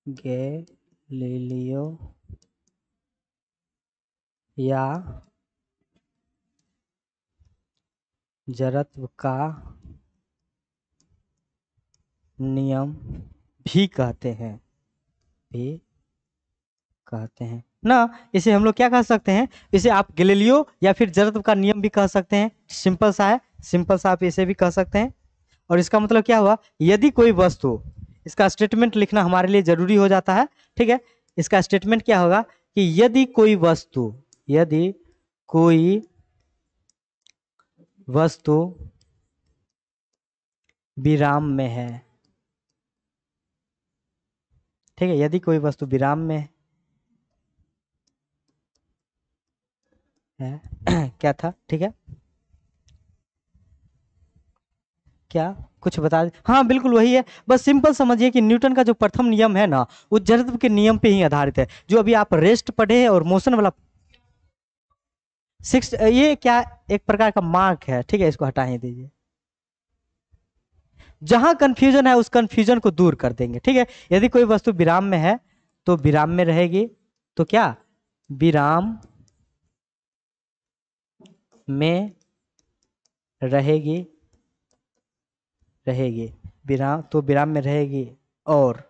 गैलीलियो या जड़त्व का नियम भी कहते हैं ना। इसे हम लोग क्या कह सकते हैं? इसे आप गैलीलियो या फिर जड़त्व का नियम भी कह सकते हैं। सिंपल सा है, सिंपल सा आप इसे भी कह सकते हैं। और इसका मतलब क्या हुआ? यदि कोई वस्तु, इसका स्टेटमेंट लिखना हमारे लिए जरूरी हो जाता है, ठीक है। इसका स्टेटमेंट क्या होगा कि यदि कोई वस्तु विराम में है, ठीक है, यदि कोई वस्तु विराम में है क्या था, ठीक है, क्या कुछ बता दे? हाँ, बिल्कुल वही है। बस सिंपल समझिए कि न्यूटन का जो प्रथम नियम है ना, वो जड़त्व के नियम पे ही आधारित है, जो अभी आप रेस्ट पढ़े हैं और मोशन वाला 6, ये क्या एक प्रकार का मार्क है, ठीक है, इसको हटा ही दीजिए। जहां कंफ्यूजन है उस कंफ्यूजन को दूर कर देंगे, ठीक है। यदि कोई वस्तु विराम में है तो विराम में रहेगी, तो क्या विराम में रहेगी विराम में रहेगी, और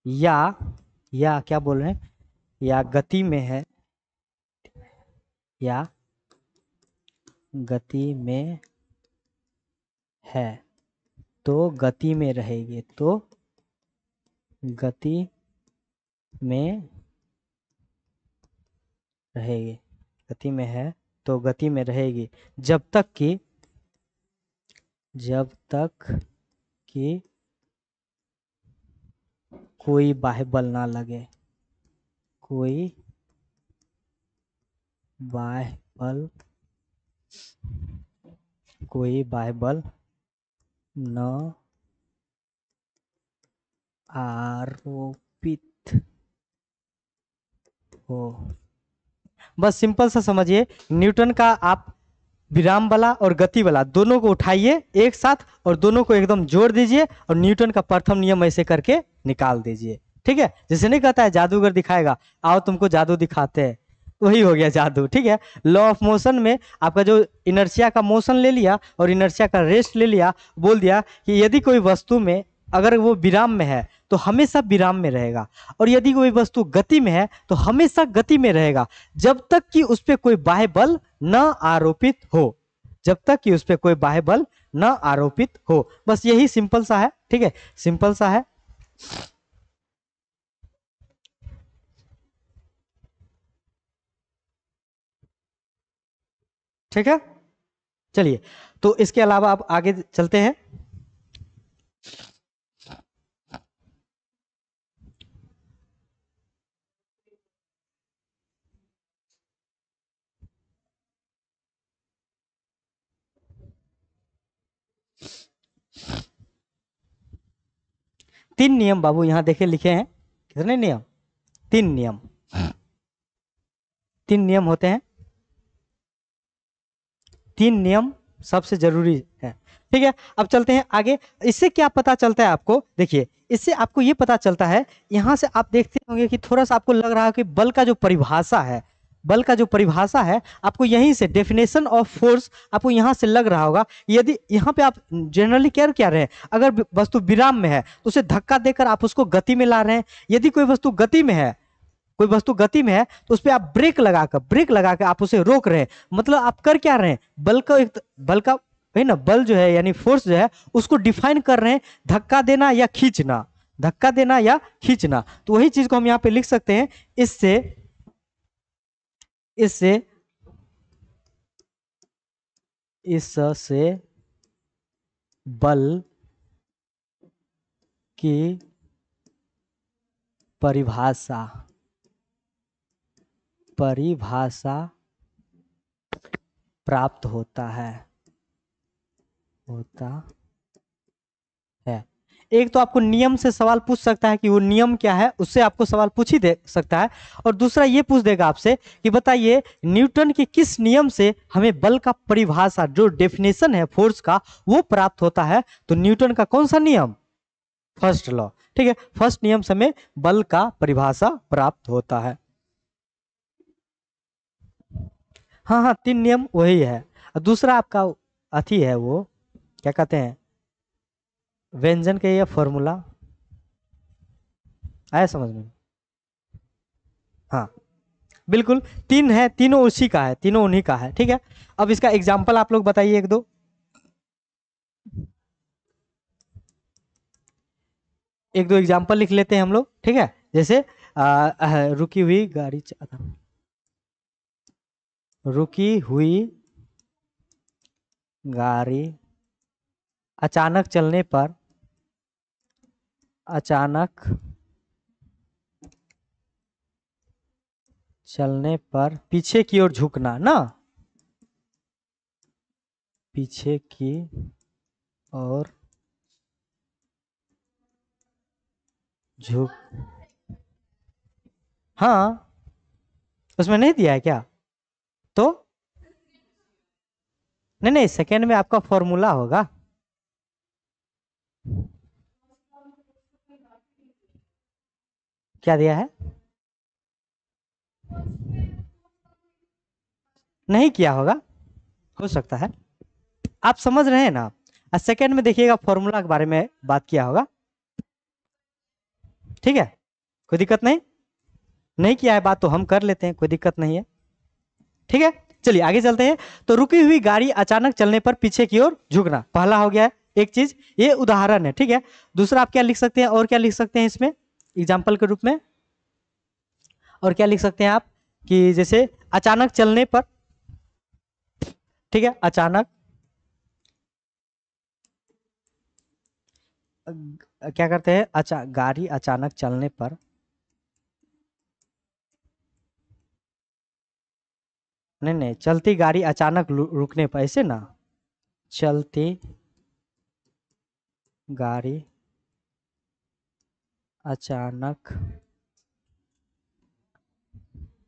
या क्या बोल रहे हैं, या गति में है, या गति में है तो गति में रहेगी, तो गति में रहेगी, गति में है तो गति में रहेगी जब तक कि कोई बाह्य बल ना लगे, कोई बाह्य बल न आरोपित हो। बस सिंपल सा समझिए, न्यूटन का आप विराम वाला और गति वाला दोनों को उठाइए एक साथ और दोनों को एकदम जोड़ दीजिए और न्यूटन का प्रथम नियम ऐसे करके निकाल दीजिए। ठीक है, जैसे नहीं कहता है जादूगर दिखाएगा, आओ तुमको जादू दिखाते हैं, वही हो गया जादू। ठीक है, लॉ ऑफ मोशन में आपका जो इनर्शिया का मोशन ले लिया और इनर्शिया का रेस्ट ले लिया, बोल दिया कि यदि कोई वस्तु में अगर वो विराम में है तो हमेशा विराम में रहेगा, और यदि कोई वस्तु गति में है तो हमेशा गति में रहेगा जब तक कि उस पर कोई बाह्य बल न आरोपित हो, जब तक कि उस पर कोई बाह्य बल न आरोपित हो। बस यही सिंपल सा है। ठीक है, सिंपल सा है। ठीक है, चलिए तो इसके अलावा आप आगे चलते हैं। तीन नियम बाबू यहां देखे लिखे हैं, कितने नियम? तीन नियम, तीन नियम होते हैं, तीन नियम सबसे जरूरी है। ठीक है, अब चलते हैं आगे। इससे क्या पता चलता है आपको? देखिए, इससे आपको ये पता चलता है, यहां से आप देखते होंगे कि थोड़ा सा आपको लग रहा है कि बल का जो परिभाषा है, बल का जो परिभाषा है आपको यहीं से डेफिनेशन ऑफ फोर्स आपको यहां से लग रहा होगा। यदि यहां पे आप जनरली क्या रहे हैं, अगर वस्तु विराम में है तो उसे धक्का देकर आप उसको गति में ला रहे हैं। यदि कोई वस्तु गति में है, कोई वस्तु गति में है तो उस पर आप ब्रेक लगाकर आप उसे रोक रहे हैं। मतलब आप कर क्या रहे हैं, बल का है ना, बल जो है यानी फोर्स जो है उसको डिफाइन कर रहे हैं, धक्का देना या खींचना, धक्का देना या खींचना। तो वही चीज को हम यहां पे लिख सकते हैं, इससे बल की परिभाषा प्राप्त होता है। एक तो आपको नियम से सवाल पूछ सकता है कि वो नियम क्या है, उससे आपको सवाल पूछ ही दे सकता है। और दूसरा ये पूछ देगा आपसे कि बताइए न्यूटन के किस नियम से हमें बल का परिभाषा, जो डेफिनेशन है फोर्स का, वो प्राप्त होता है। तो न्यूटन का कौन सा नियम? First law. ठीक है, फर्स्ट नियम से हमें बल का परिभाषा प्राप्त होता है। हाँ हाँ, तीन नियम वही है। दूसरा आपका अथी है, वो क्या कहते हैं, व्यंजन के या फॉर्मूला आया समझ में? हाँ बिल्कुल, तीन है, तीनों उसी का है, तीनों उन्हीं का है। ठीक है, अब इसका एग्जाम्पल आप लोग बताइए एक दो। एक दो एग्जाम्पल लिख लेते हैं हम लोग। ठीक है, जैसे रुकी हुई गाड़ी, रुकी हुई गाड़ी अचानक चलने पर पीछे की ओर झुकना ना, पीछे की ओर झुक, हाँ उसमें नहीं दिया है क्या? तो नहीं, सेकेंड में आपका फॉर्मूला होगा। क्या दिया है? नहीं किया होगा, हो सकता है। आप समझ रहे हैं ना? सेकेंड में देखिएगा फॉर्मूला के बारे में बात किया होगा। ठीक है, कोई दिक्कत नहीं, नहीं किया है बात तो हम कर लेते हैं, कोई दिक्कत नहीं है। ठीक है, चलिए आगे चलते हैं। तो रुकी हुई गाड़ी अचानक चलने पर पीछे की ओर झुकना, पहला हो गया है एक चीज, ये उदाहरण है। ठीक है, दूसरा आप क्या लिख सकते हैं, और क्या लिख सकते हैं इसमें एग्जाम्पल के रूप में, और क्या लिख सकते हैं आप कि जैसे अचानक चलने पर, ठीक है, अचानक क्या करते हैं, गाड़ी अचानक चलने पर, नहीं नहीं, चलती गाड़ी अचानक रुकने पर, ऐसे ना, चलती गाड़ी अचानक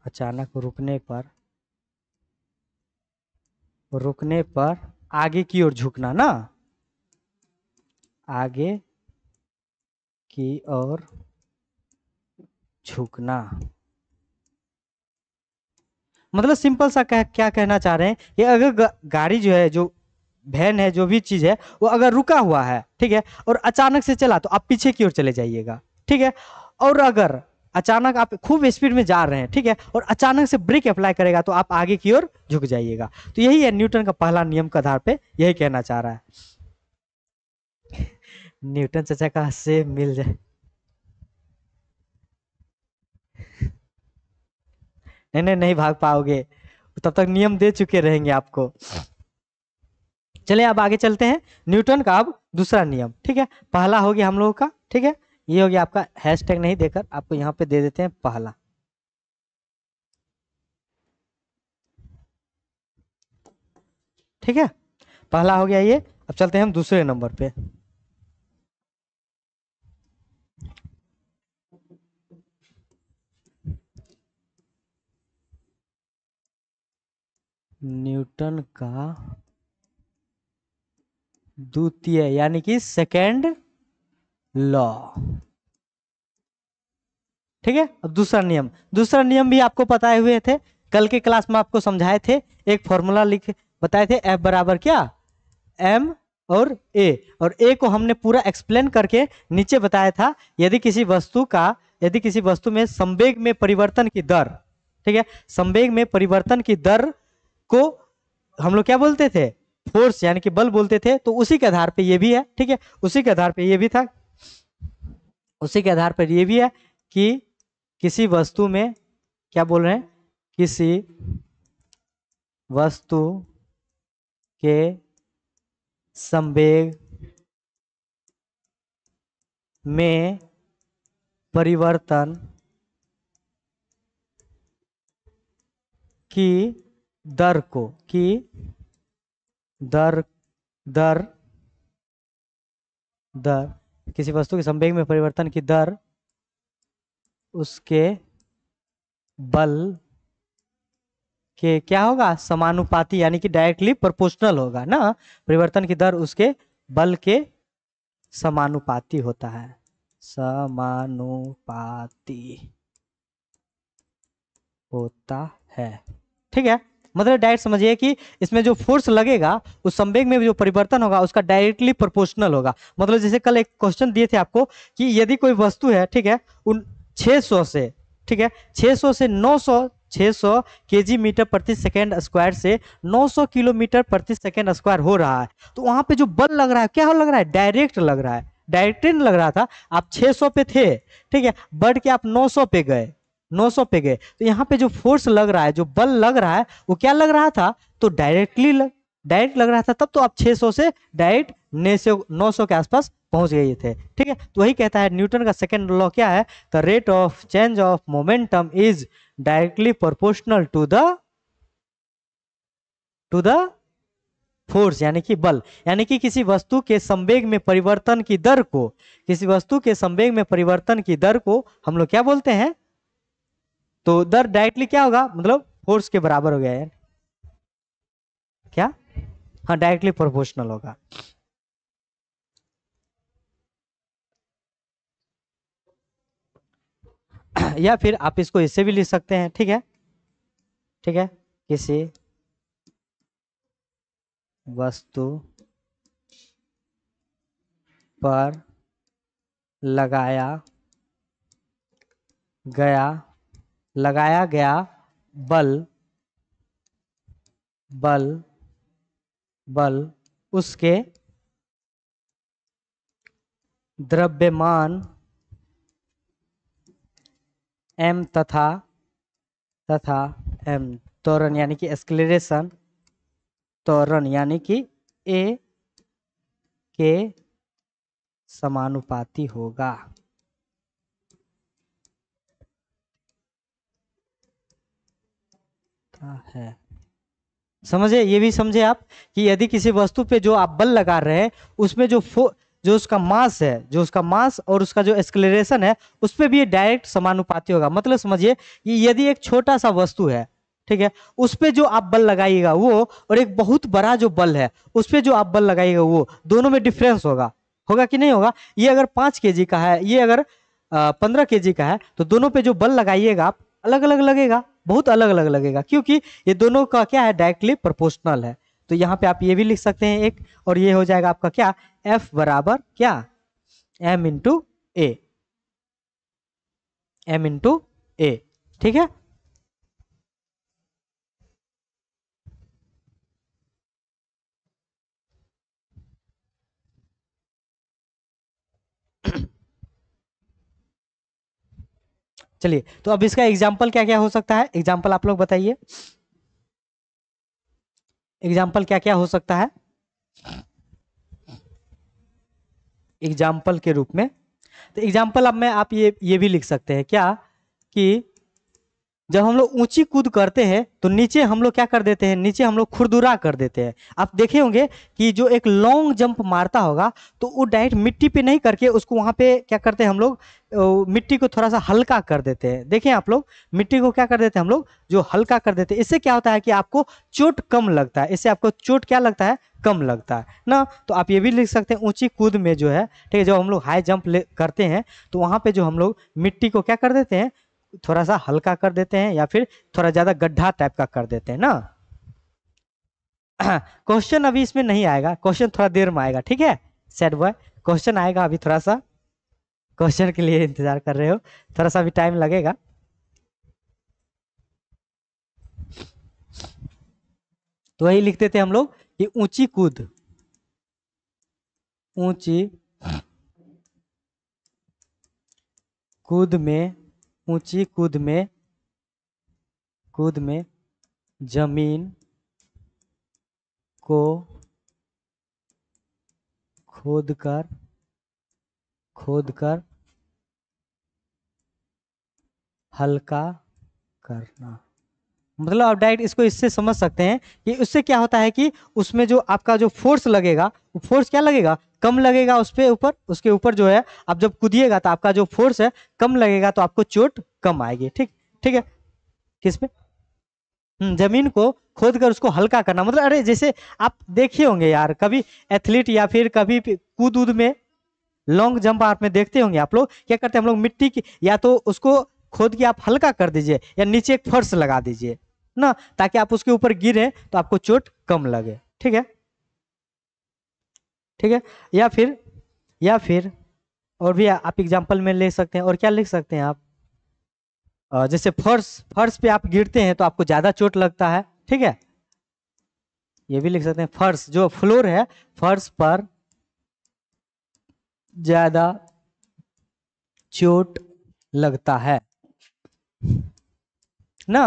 अचानक रुकने पर आगे की ओर झुकना ना, आगे की ओर झुकना, मतलब सिंपल सा क्या कहना चाह रहे हैं कि अगर गाड़ी जो है, जो वैन है, जो भी चीज है, वो अगर रुका हुआ है, ठीक है, और अचानक से चला तो आप पीछे की ओर चले जाइएगा। ठीक है, और अगर अचानक आप खूब स्पीड में जा रहे हैं, ठीक है, और अचानक से ब्रेक अप्लाई करेगा तो आप आगे की ओर झुक जाइएगा। तो यही है न्यूटन का पहला नियम के आधार पे यही कहना चाह रहा है। न्यूटन चाचा का से मिल जाए, नहीं नहीं नहीं भाग पाओगे, तब तक नियम दे चुके रहेंगे आपको। चलिए अब आगे चलते हैं, न्यूटन का अब दूसरा नियम। ठीक है, पहला हो गया हम लोगों का, ठीक है, ये हो गया आपका, हैशटैग नहीं देकर आपको यहाँ पे दे देते हैं पहला। ठीक है, पहला हो गया ये। अब चलते हैं हम दूसरे नंबर पे। न्यूटन का द्वितीय यानी कि सेकेंड लॉ। ठीक है, अब दूसरा नियम भी आपको बताए हुए थे, कल के क्लास में आपको समझाए थे, एक फॉर्मूला लिख बताए थे, F बराबर क्या, M और A को हमने पूरा एक्सप्लेन करके नीचे बताया था, यदि किसी वस्तु में संवेग में परिवर्तन की दर, ठीक है, संवेग में परिवर्तन की दर को हम लोग क्या बोलते थे, फोर्स यानी कि बल बोलते थे। तो उसी के आधार पे ये भी है, ठीक है, उसी के आधार पे ये भी था, उसी के आधार पर ये भी है कि किसी वस्तु में, क्या बोल रहे हैं, किसी वस्तु के संवेग में परिवर्तन की दर को, की दर दर दर किसी वस्तु के संवेग में परिवर्तन की दर उसके बल के क्या होगा, समानुपाती, यानी कि डायरेक्टली प्रोपोर्शनल होगा ना, परिवर्तन की दर उसके बल के समानुपाती होता है, समानुपाती होता है। ठीक है, मतलब डायरेक्ट समझिए कि इसमें जो फोर्स लगेगा उस संवेग में जो परिवर्तन होगा उसका डायरेक्टली प्रोपोर्शनल होगा। मतलब जैसे कल एक क्वेश्चन दिए थे आपको कि यदि कोई वस्तु है, ठीक है, उन 600 से, ठीक है, 600 से 900, 600 केजी मीटर प्रति सेकेंड स्क्वायर से 900 किलोमीटर प्रति सेकेंड स्क्वायर हो रहा है, तो वहां पे जो बल लग रहा है, क्या लग रहा है, डायरेक्ट लग रहा है, डायरेक्ट नहीं लग रहा था। आप 600 पे थे, ठीक है, बढ़ के आप 900 पे गए, 900 पे गए, तो यहाँ पे जो फोर्स लग रहा है, जो बल लग रहा है, वो क्या लग रहा था, तो डायरेक्ट लग रहा था, तब तो आप 600 से डायरेक्ट 900 के आसपास पहुंच गए थे। ठीक है, तो वही कहता है न्यूटन का सेकंड लॉ क्या है, the rate of change of momentum is directly proportional to the force यानी कि बल, यानी कि किसी वस्तु के संवेग में परिवर्तन की दर को, किसी वस्तु के संवेग में परिवर्तन की दर को हम लोग क्या बोलते हैं, तो दर डायरेक्टली क्या होगा, मतलब फोर्स के बराबर हो गया यार, क्या, हाँ डायरेक्टली प्रोपोर्शनल होगा। या फिर आप इसको इससे भी लिख सकते हैं, ठीक है, ठीक है, किसी वस्तु पर लगाया गया लगाया गया बल बल बल उसके द्रव्यमान m तथा m त्वरण यानी कि एक्सेलरेशन त्वरण यानी कि a के समानुपाती होगा। है समझे, ये भी समझे आप कि यदि किसी वस्तु पे जो आप बल लगा रहे हैं उसमें जो उसका मास है, जो उसका मास और उसका जो एक्सेलरेशन है उस पे भी ये डायरेक्ट समानुपाती होगा। मतलब समझिए कि यदि एक छोटा सा वस्तु है, ठीक है, उस पे जो आप बल लगाइएगा वो, और एक बहुत बड़ा जो बल है उस पे जो आप बल लगाइएगा वो, दोनों में डिफरेंस होगा। होगा कि नहीं होगा? ये अगर 5 kg का है, ये अगर 15 kg का है, तो दोनों पे जो बल लगाइएगा आप अलग अलग लगेगा, बहुत अलग अलग लगेगा, क्योंकि ये दोनों का क्या है, डायरेक्टली प्रोपोर्शनल है। तो यहाँ पे आप ये भी लिख सकते हैं एक, और ये हो जाएगा आपका क्या, F बराबर क्या, m इंटू ए, m इंटू ए, ठीक है। चलिए, तो अब इसका एग्जाम्पल क्या क्या हो सकता है, एग्जाम्पल आप लोग बताइए, एग्जाम्पल क्या क्या हो सकता है एग्जाम्पल के रूप में। तो एग्जाम्पल अब में आप ये भी लिख सकते हैं क्या, कि जब हम लोग ऊंची कूद करते हैं तो नीचे हम लोग क्या कर देते हैं, नीचे हम लोग खुरदुरा कर देते हैं। आप देखे होंगे कि जो एक लॉन्ग जंप मारता होगा तो वो डायरेक्ट मिट्टी पे नहीं करके उसको वहां पे क्या करते हैं हम लोग, मिट्टी को थोड़ा सा हल्का कर देते हैं। देखें आप लोग, मिट्टी को क्या कर देते हैं हम लोग, जो हल्का कर देते हैं। इससे क्या होता है कि आपको चोट कम लगता है, इससे आपको चोट क्या लगता है, कम लगता है ना। तो आप ये भी लिख सकते हैं ऊंची कूद में जो है, ठीक है, जब हम लोग हाई जंप करते हैं तो वहां पे जो हम लोग मिट्टी को क्या कर देते हैं, थोड़ा सा हल्का कर देते हैं, या फिर थोड़ा ज्यादा गड्ढा टाइप का कर देते हैं ना। क्वेश्चन अभी इसमें नहीं आएगा, क्वेश्चन थोड़ा देर में आएगा, ठीक है सैड बॉय, क्वेश्चन आएगा अभी, थोड़ा सा क्वेश्चन के लिए इंतजार कर रहे हो, थोड़ा सा भी टाइम लगेगा। तो वही लिखते थे हम लोग कि ऊंची कूद, ऊंची कूद में, ऊंची कूद में जमीन को खोदकर हल्का करना। मतलब आप डायरेक्ट इसको इससे समझ सकते हैं कि उससे क्या होता है कि उसमें जो आपका जो फोर्स लगेगा, वो फोर्स क्या लगेगा, कम लगेगा उस पे ऊपर, उसके ऊपर जो है आप जब कूदिएगा तो आपका जो फोर्स है कम लगेगा, तो आपको चोट कम आएगी। ठीक ठीक है, किस पे, जमीन को खोद कर उसको हल्का करना। मतलब अरे जैसे आप देखे होंगे यार कभी एथलीट, या फिर कभी कूद में लॉन्ग जंप आप में देखते होंगे आप लोग, क्या करते हैं हम लोग, मिट्टी की या तो उसको खोद के आप हल्का कर दीजिए, या नीचे एक फर्श लगा दीजिए ना, ताकि आप उसके ऊपर गिरे तो आपको चोट कम लगे। ठीक है, ठीक है। या फिर और भी आप एग्जांपल में ले सकते हैं, और क्या लिख सकते हैं आप, जैसे फर्श पे आप गिरते हैं तो आपको ज्यादा चोट लगता है। ठीक है, ये भी लिख सकते हैं, फर्श जो फ्लोर है, फर्श पर ज्यादा चोट लगता है ना,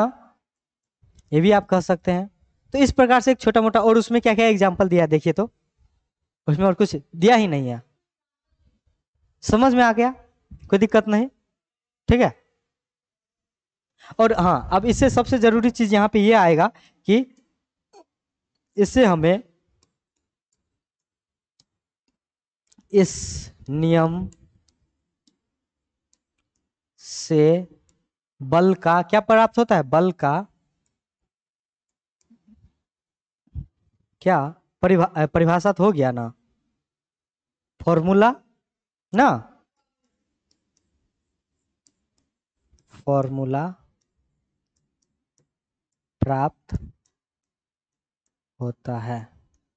ये भी आप कह सकते हैं। तो इस प्रकार से एक छोटा मोटा, और उसमें क्या क्या एग्जांपल दिया देखिए, तो उसमें और कुछ दिया ही नहीं है। समझ में आ गया, कोई दिक्कत नहीं, ठीक है। और हाँ, अब इससे सबसे जरूरी चीज यहां पे ये आएगा कि इससे हमें इस नियम से बल का क्या प्राप्त होता है, बल का क्या परिभाषा हो गया ना, फॉर्मूला ना, फॉर्मूला प्राप्त होता है।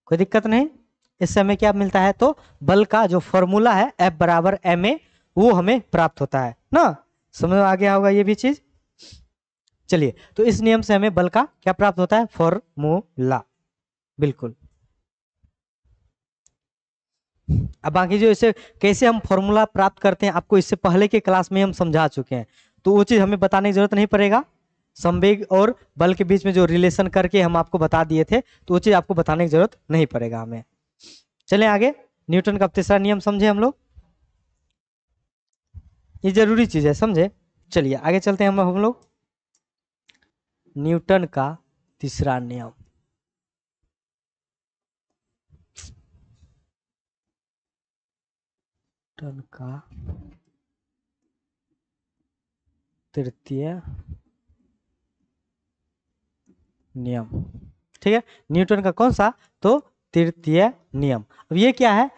कोई दिक्कत नहीं, इससे हमें क्या मिलता है, तो बल का जो फॉर्मूला है F बराबर ma, वो हमें प्राप्त होता है ना। समझ में आ गया होगा ये भी चीज। चलिए, तो इस नियम से हमें बल का क्या प्राप्त होता है, फॉर्मूला। बिल्कुल। अब बाकी जो इसे कैसे हम फॉर्मूला प्राप्त करते हैं, आपको इससे पहले के क्लास में हम समझा चुके हैं, तो वो चीज हमें बताने की जरूरत नहीं पड़ेगा। संवेग और बल के बीच में जो रिलेशन करके हम आपको बता दिए थे, तो वो चीज आपको बताने की जरूरत नहीं पड़ेगा हमें। चलें आगे, न्यूटन का तीसरा नियम समझे हम लोग, ये जरूरी चीज है, समझे। चलिए आगे चलते हैं हम लोग, न्यूटन का तीसरा नियम। न्यूटन का तृतीय नियम, ठीक है। न्यूटन का कौन सा, तो तृतीय नियम। अब ये क्या है,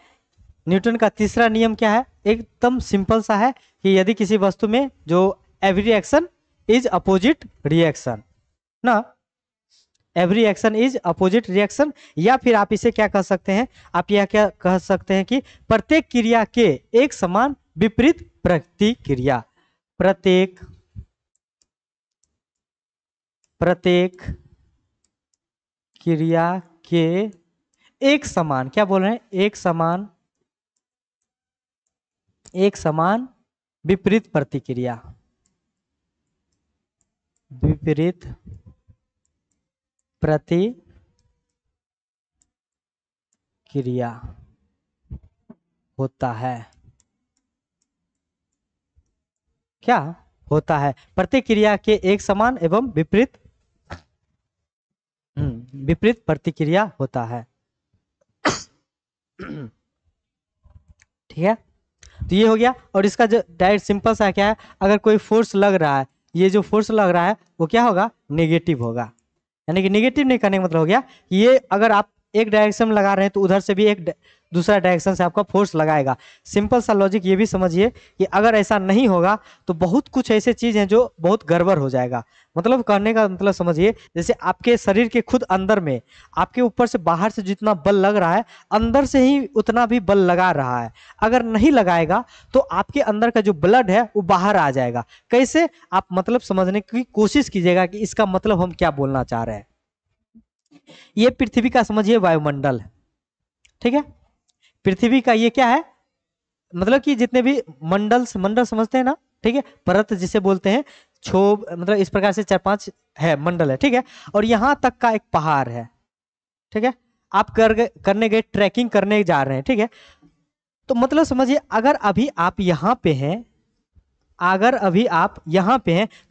न्यूटन का तीसरा नियम क्या है, एकदम सिंपल सा है कि यदि किसी वस्तु में जो every action is opposite reaction ना, every action is opposite reaction, या फिर आप इसे क्या कह सकते हैं, आप यह क्या कह सकते हैं कि प्रत्येक क्रिया के एक समान विपरीत प्रतिक्रिया, प्रत्येक क्रिया के एक समान, क्या बोल रहे हैं, एक समान विपरीत प्रतिक्रिया, विपरीत प्रतिक्रिया होता है, क्या होता है, प्रतिक्रिया के एक समान एवं विपरीत विपरीत प्रतिक्रिया होता है। ठीक है, तो ये हो गया। और इसका जो डायरेक्ट सिंपल सा क्या है, अगर कोई फोर्स लग रहा है, ये जो फोर्स लग रहा है वो क्या होगा, नेगेटिव होगा। यानी कि नेगेटिव नहीं करने का मतलब हो गया कि ये अगर आप एक डायरेक्शन में लगा रहे हैं तो उधर से भी एक दूसरा डायरेक्शन से आपका फोर्स लगाएगा। सिंपल सा लॉजिक ये भी समझिए कि अगर ऐसा नहीं होगा तो बहुत कुछ ऐसे चीज हैं जो बहुत गड़बड़ हो जाएगा। मतलब कहने का मतलब समझिए, जैसे आपके शरीर के खुद अंदर में आपके ऊपर से बाहर से जितना बल लग रहा है, अंदर से ही उतना भी बल लगा रहा है। अगर नहीं लगाएगा तो आपके अंदर का जो ब्लड है वो बाहर आ जाएगा। कैसे, आप मतलब समझने की कोशिश कीजिएगा कि इसका मतलब हम क्या बोलना चाह रहे हैं। ये पृथ्वी का समझिए वायुमंडल है, ठीक है। पृथ्वी का ये क्या है, मतलब कि जितने भी मंडल समझते हैं ना, ठीक है, परत जिसे बोलते हैं, क्षोभ, मतलब इस प्रकार से 4-5 है मंडल है, ठीक है। और यहां तक का एक पहाड़ है, ठीक है। आप करने गए, ट्रैकिंग करने जा रहे हैं, ठीक है। तो मतलब समझिए, अगर अभी आप यहां पे हैं,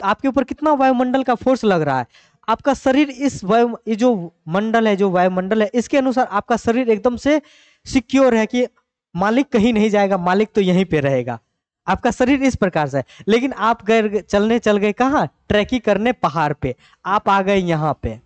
तो आपके ऊपर कितना वायुमंडल का फोर्स लग रहा है। आपका शरीर इस ये जो मंडल है, जो वायुमंडल है, इसके अनुसार आपका शरीर एकदम से सिक्योर है कि मालिक कहीं नहीं जाएगा, मालिक तो यहीं पे रहेगा। आपका शरीर इस प्रकार से है। लेकिन आप गए, चल गए कहाँ, ट्रैकिंग करने पहाड़ पे, आप आ गए यहाँ पे,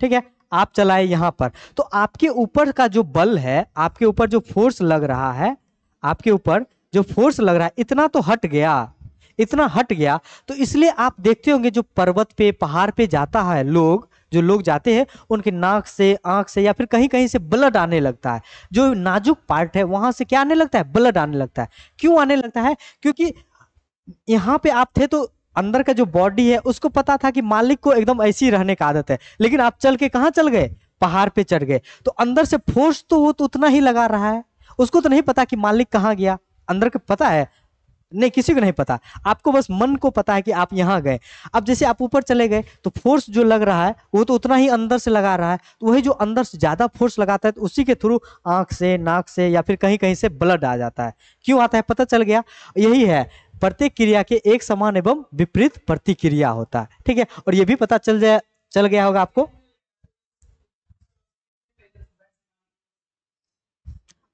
ठीक है, आप चलाए यहाँ पर, तो आपके ऊपर का जो बल है, आपके ऊपर जो फोर्स लग रहा है, आपके ऊपर जो फोर्स लग रहा है, इतना तो हट गया, इतना हट गया। तो इसलिए आप देखते होंगे जो पर्वत पे, पहाड़ पे जाता है लोग, जो लोग जाते हैं, उनके नाक से, आंख से, या फिर कहीं कहीं से ब्लड आने लगता है। जो नाजुक पार्ट है वहां से क्या आने लगता है, ब्लड आने लगता है। क्यों आने लगता है, क्योंकि यहाँ पे आप थे तो अंदर का जो बॉडी है उसको पता था कि मालिक को एकदम ऐसी ही रहने का आदत है। लेकिन आप चल के कहाँ चल गए, पहाड़ पे चढ़ गए, तो अंदर से फोर्स तो वो तो उतना ही लगा रहा है। उसको तो नहीं पता कि मालिक कहाँ गया, अंदर को पता है नहीं, किसी को नहीं पता। आपको बस मन को पता है कि आप यहाँ गए। अब जैसे आप ऊपर चले गए तो फोर्स जो लग रहा है वो तो उतना ही अंदर से लगा रहा है, तो वही जो अंदर से ज्यादा फोर्स लगाता है तो उसी के थ्रू आंख से, नाक से, या फिर कहीं कहीं से ब्लड आ जाता है। क्यों आता है, पता चल गया। यही है, प्रत्येक क्रिया के एक समान एवं विपरीत प्रतिक्रिया होता है, ठीक है। और ये भी पता चल गया होगा आपको,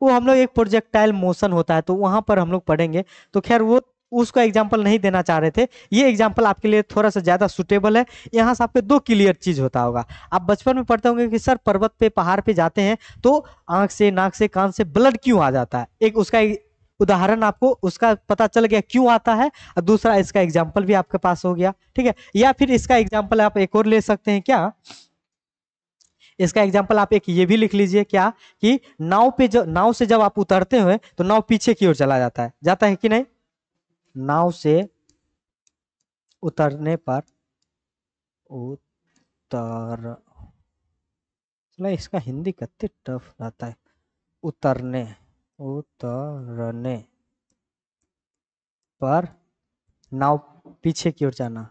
वो हम लोग एक प्रोजेक्टाइल मोशन होता है तो वहां पर हम लोग पढ़ेंगे। तो खैर वो उसका एग्जाम्पल नहीं देना चाह रहे थे, ये एग्जाम्पल आपके लिए थोड़ा सा ज्यादा सुटेबल है। यहाँ से आपके दो क्लियर चीज होता होगा। आप बचपन में पढ़ते होंगे कि सर पर्वत पे, पहाड़ पे जाते हैं तो आंख से, नाक से, कान से ब्लड क्यों आ जाता है। एक उसका उदाहरण आपको उसका पता चल गया क्यों आता है, और दूसरा इसका एग्जाम्पल भी आपके पास हो गया, ठीक है। या फिर इसका एग्जाम्पल आप एक और ले सकते हैं, क्या, इसका एग्जाम्पल आप एक ये भी लिख लीजिए, क्या, कि नाव से जब आप उतरते हुए तो नाव पीछे की ओर चला जाता है कि नहीं। नाव से उतरने पर, उतर, चला इसका हिंदी कितनी टफ रहता है। उतरने, उतरने पर नाव पीछे की ओर जाना,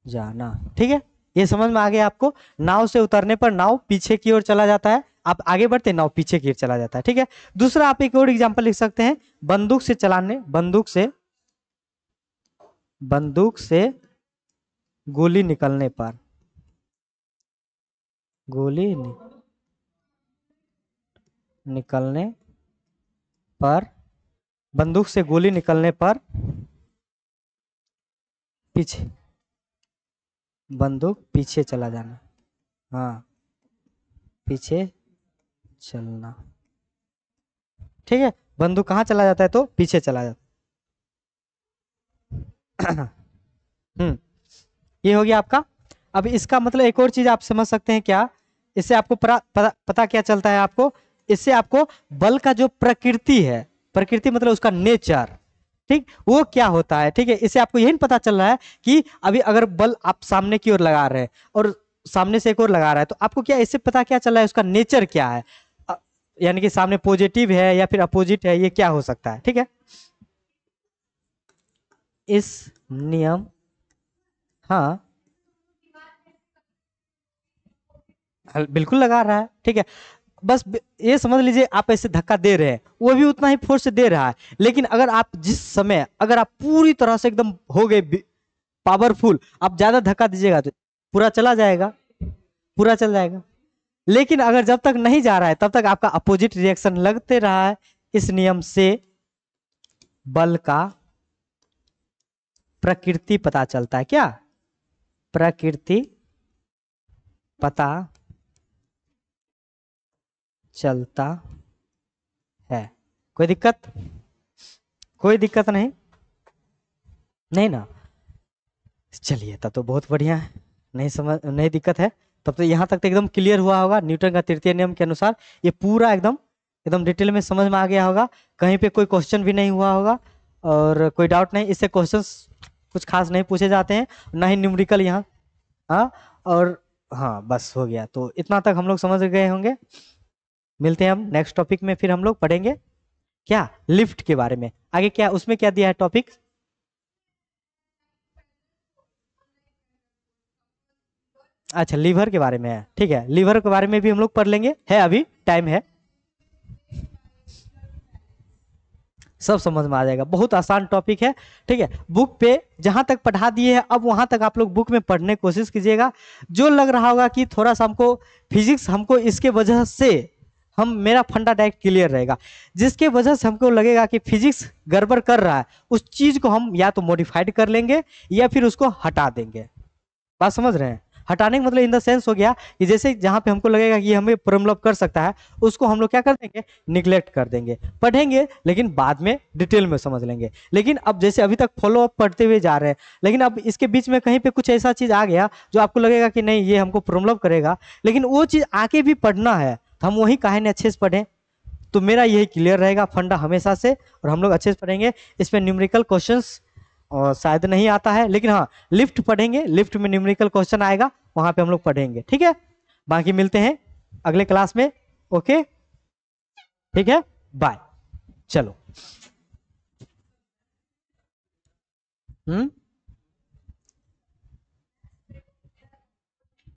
जाना। ठीक है, ये समझ में आ गया आपको। नाव से उतरने पर नाव पीछे की ओर चला जाता है, आप आगे बढ़ते नाव पीछे की ओर चला जाता है। ठीक है, दूसरा आप एक और एग्जांपल लिख सकते हैं, बंदूक से चलाने, बंदूक से गोली निकलने पर, गोली निकलने पर, बंदूक से गोली निकलने पर पीछे, बंदूक पीछे चला जाना, हाँ पीछे चलना। ठीक है, बंदूक कहाँ चला जाता है तो पीछे चला जाता है। ये हो गया आपका। अब इसका मतलब एक और चीज आप समझ सकते हैं क्या, इससे आपको पता क्या चलता है आपको, इससे आपको बल का जो प्रकृति है, प्रकृति मतलब उसका नेचर, ठीक वो क्या होता है। ठीक है, इससे आपको यही पता चल रहा है कि अभी अगर बल आप सामने की ओर लगा रहे हैं और सामने से एक और लगा रहा है, तो आपको क्या इससे पता क्या चल रहा है उसका नेचर क्या है, यानी कि सामने पॉजिटिव है या फिर अपोजिट है, ये क्या हो सकता है। ठीक है, इस नियम, हाँ बिल्कुल लगा रहा है। ठीक है, बस ये समझ लीजिए आप ऐसे धक्का दे रहे हैं, वो भी उतना ही फोर्स से दे रहा है, लेकिन अगर आप जिस समय अगर आप पूरी तरह से एकदम हो गए पावरफुल, आप ज्यादा धक्का दीजिएगा तो पूरा चला जाएगा, पूरा चल जाएगा। लेकिन अगर जब तक नहीं जा रहा है तब तक आपका अपोजिट रिएक्शन लगते रहा है। इस नियम से बल का प्रकृति पता चलता है, क्या प्रकृति पता चलता है। कोई दिक्कत, कोई दिक्कत नहीं, नहीं ना, चलिए तब तो बहुत बढ़िया है, नहीं समझ नहीं दिक्कत है तब तो। यहाँ तक तो एकदम क्लियर हुआ होगा, न्यूटन का तृतीय नियम के अनुसार ये पूरा एकदम एकदम डिटेल में समझ में आ गया होगा, कहीं पे कोई क्वेश्चन भी नहीं हुआ होगा और कोई डाउट नहीं। इससे क्वेश्चंस कुछ खास नहीं पूछे जाते हैं, ना ही न्यूमेरिकल यहाँ। हाँ, और हाँ बस हो गया, तो इतना तक हम लोग समझ गए होंगे। मिलते हैं हम नेक्स्ट टॉपिक में, फिर हम लोग पढ़ेंगे क्या लिफ्ट के बारे में। आगे क्या उसमें क्या दिया है टॉपिक, अच्छा लीवर के बारे में है। ठीक है, लीवर के बारे में भी हम लोग पढ़ लेंगे, है अभी टाइम है, सब समझ में आ जाएगा, बहुत आसान टॉपिक है। ठीक है, बुक पे जहां तक पढ़ा दिए हैं अब वहां तक आप लोग बुक में पढ़ने की कोशिश कीजिएगा। जो लग रहा होगा कि थोड़ा सा हमको फिजिक्स हमको इसके वजह से हम मेरा फंडा डायरेक्ट क्लियर रहेगा, जिसके वजह से हमको लगेगा कि फिजिक्स गड़बड़ कर रहा है, उस चीज को हम या तो मॉडिफाइड कर लेंगे या फिर उसको हटा देंगे। बात समझ रहे हैं, हटाने का मतलब इन द सेंस हो गया कि जैसे जहां पे हमको लगेगा कि हमें प्रॉब्लम कर सकता है, उसको हम लोग क्या कर देंगे, निग्लेक्ट कर देंगे। पढ़ेंगे लेकिन बाद में डिटेल में समझ लेंगे। लेकिन अब जैसे अभी तक फॉलो अप पढ़ते हुए जा रहे हैं, लेकिन अब इसके बीच में कहीं पे कुछ ऐसा चीज आ गया जो आपको लगेगा कि नहीं ये हमको प्रॉब्लम करेगा, लेकिन वो चीज आके भी पढ़ना है, तो हम वही कहानी अच्छे से पढ़ें, तो मेरा यही क्लियर रहेगा फंडा हमेशा से, और हम लोग अच्छे से पढ़ेंगे। इसमें न्यूमेरिकल क्वेश्चंस और शायद नहीं आता है, लेकिन हाँ लिफ्ट पढ़ेंगे, लिफ्ट में न्यूमेरिकल क्वेश्चन आएगा, वहां पे हम लोग पढ़ेंगे। ठीक है, बाकी मिलते हैं अगले क्लास में। ओके, ठीक है, बाय। चलो।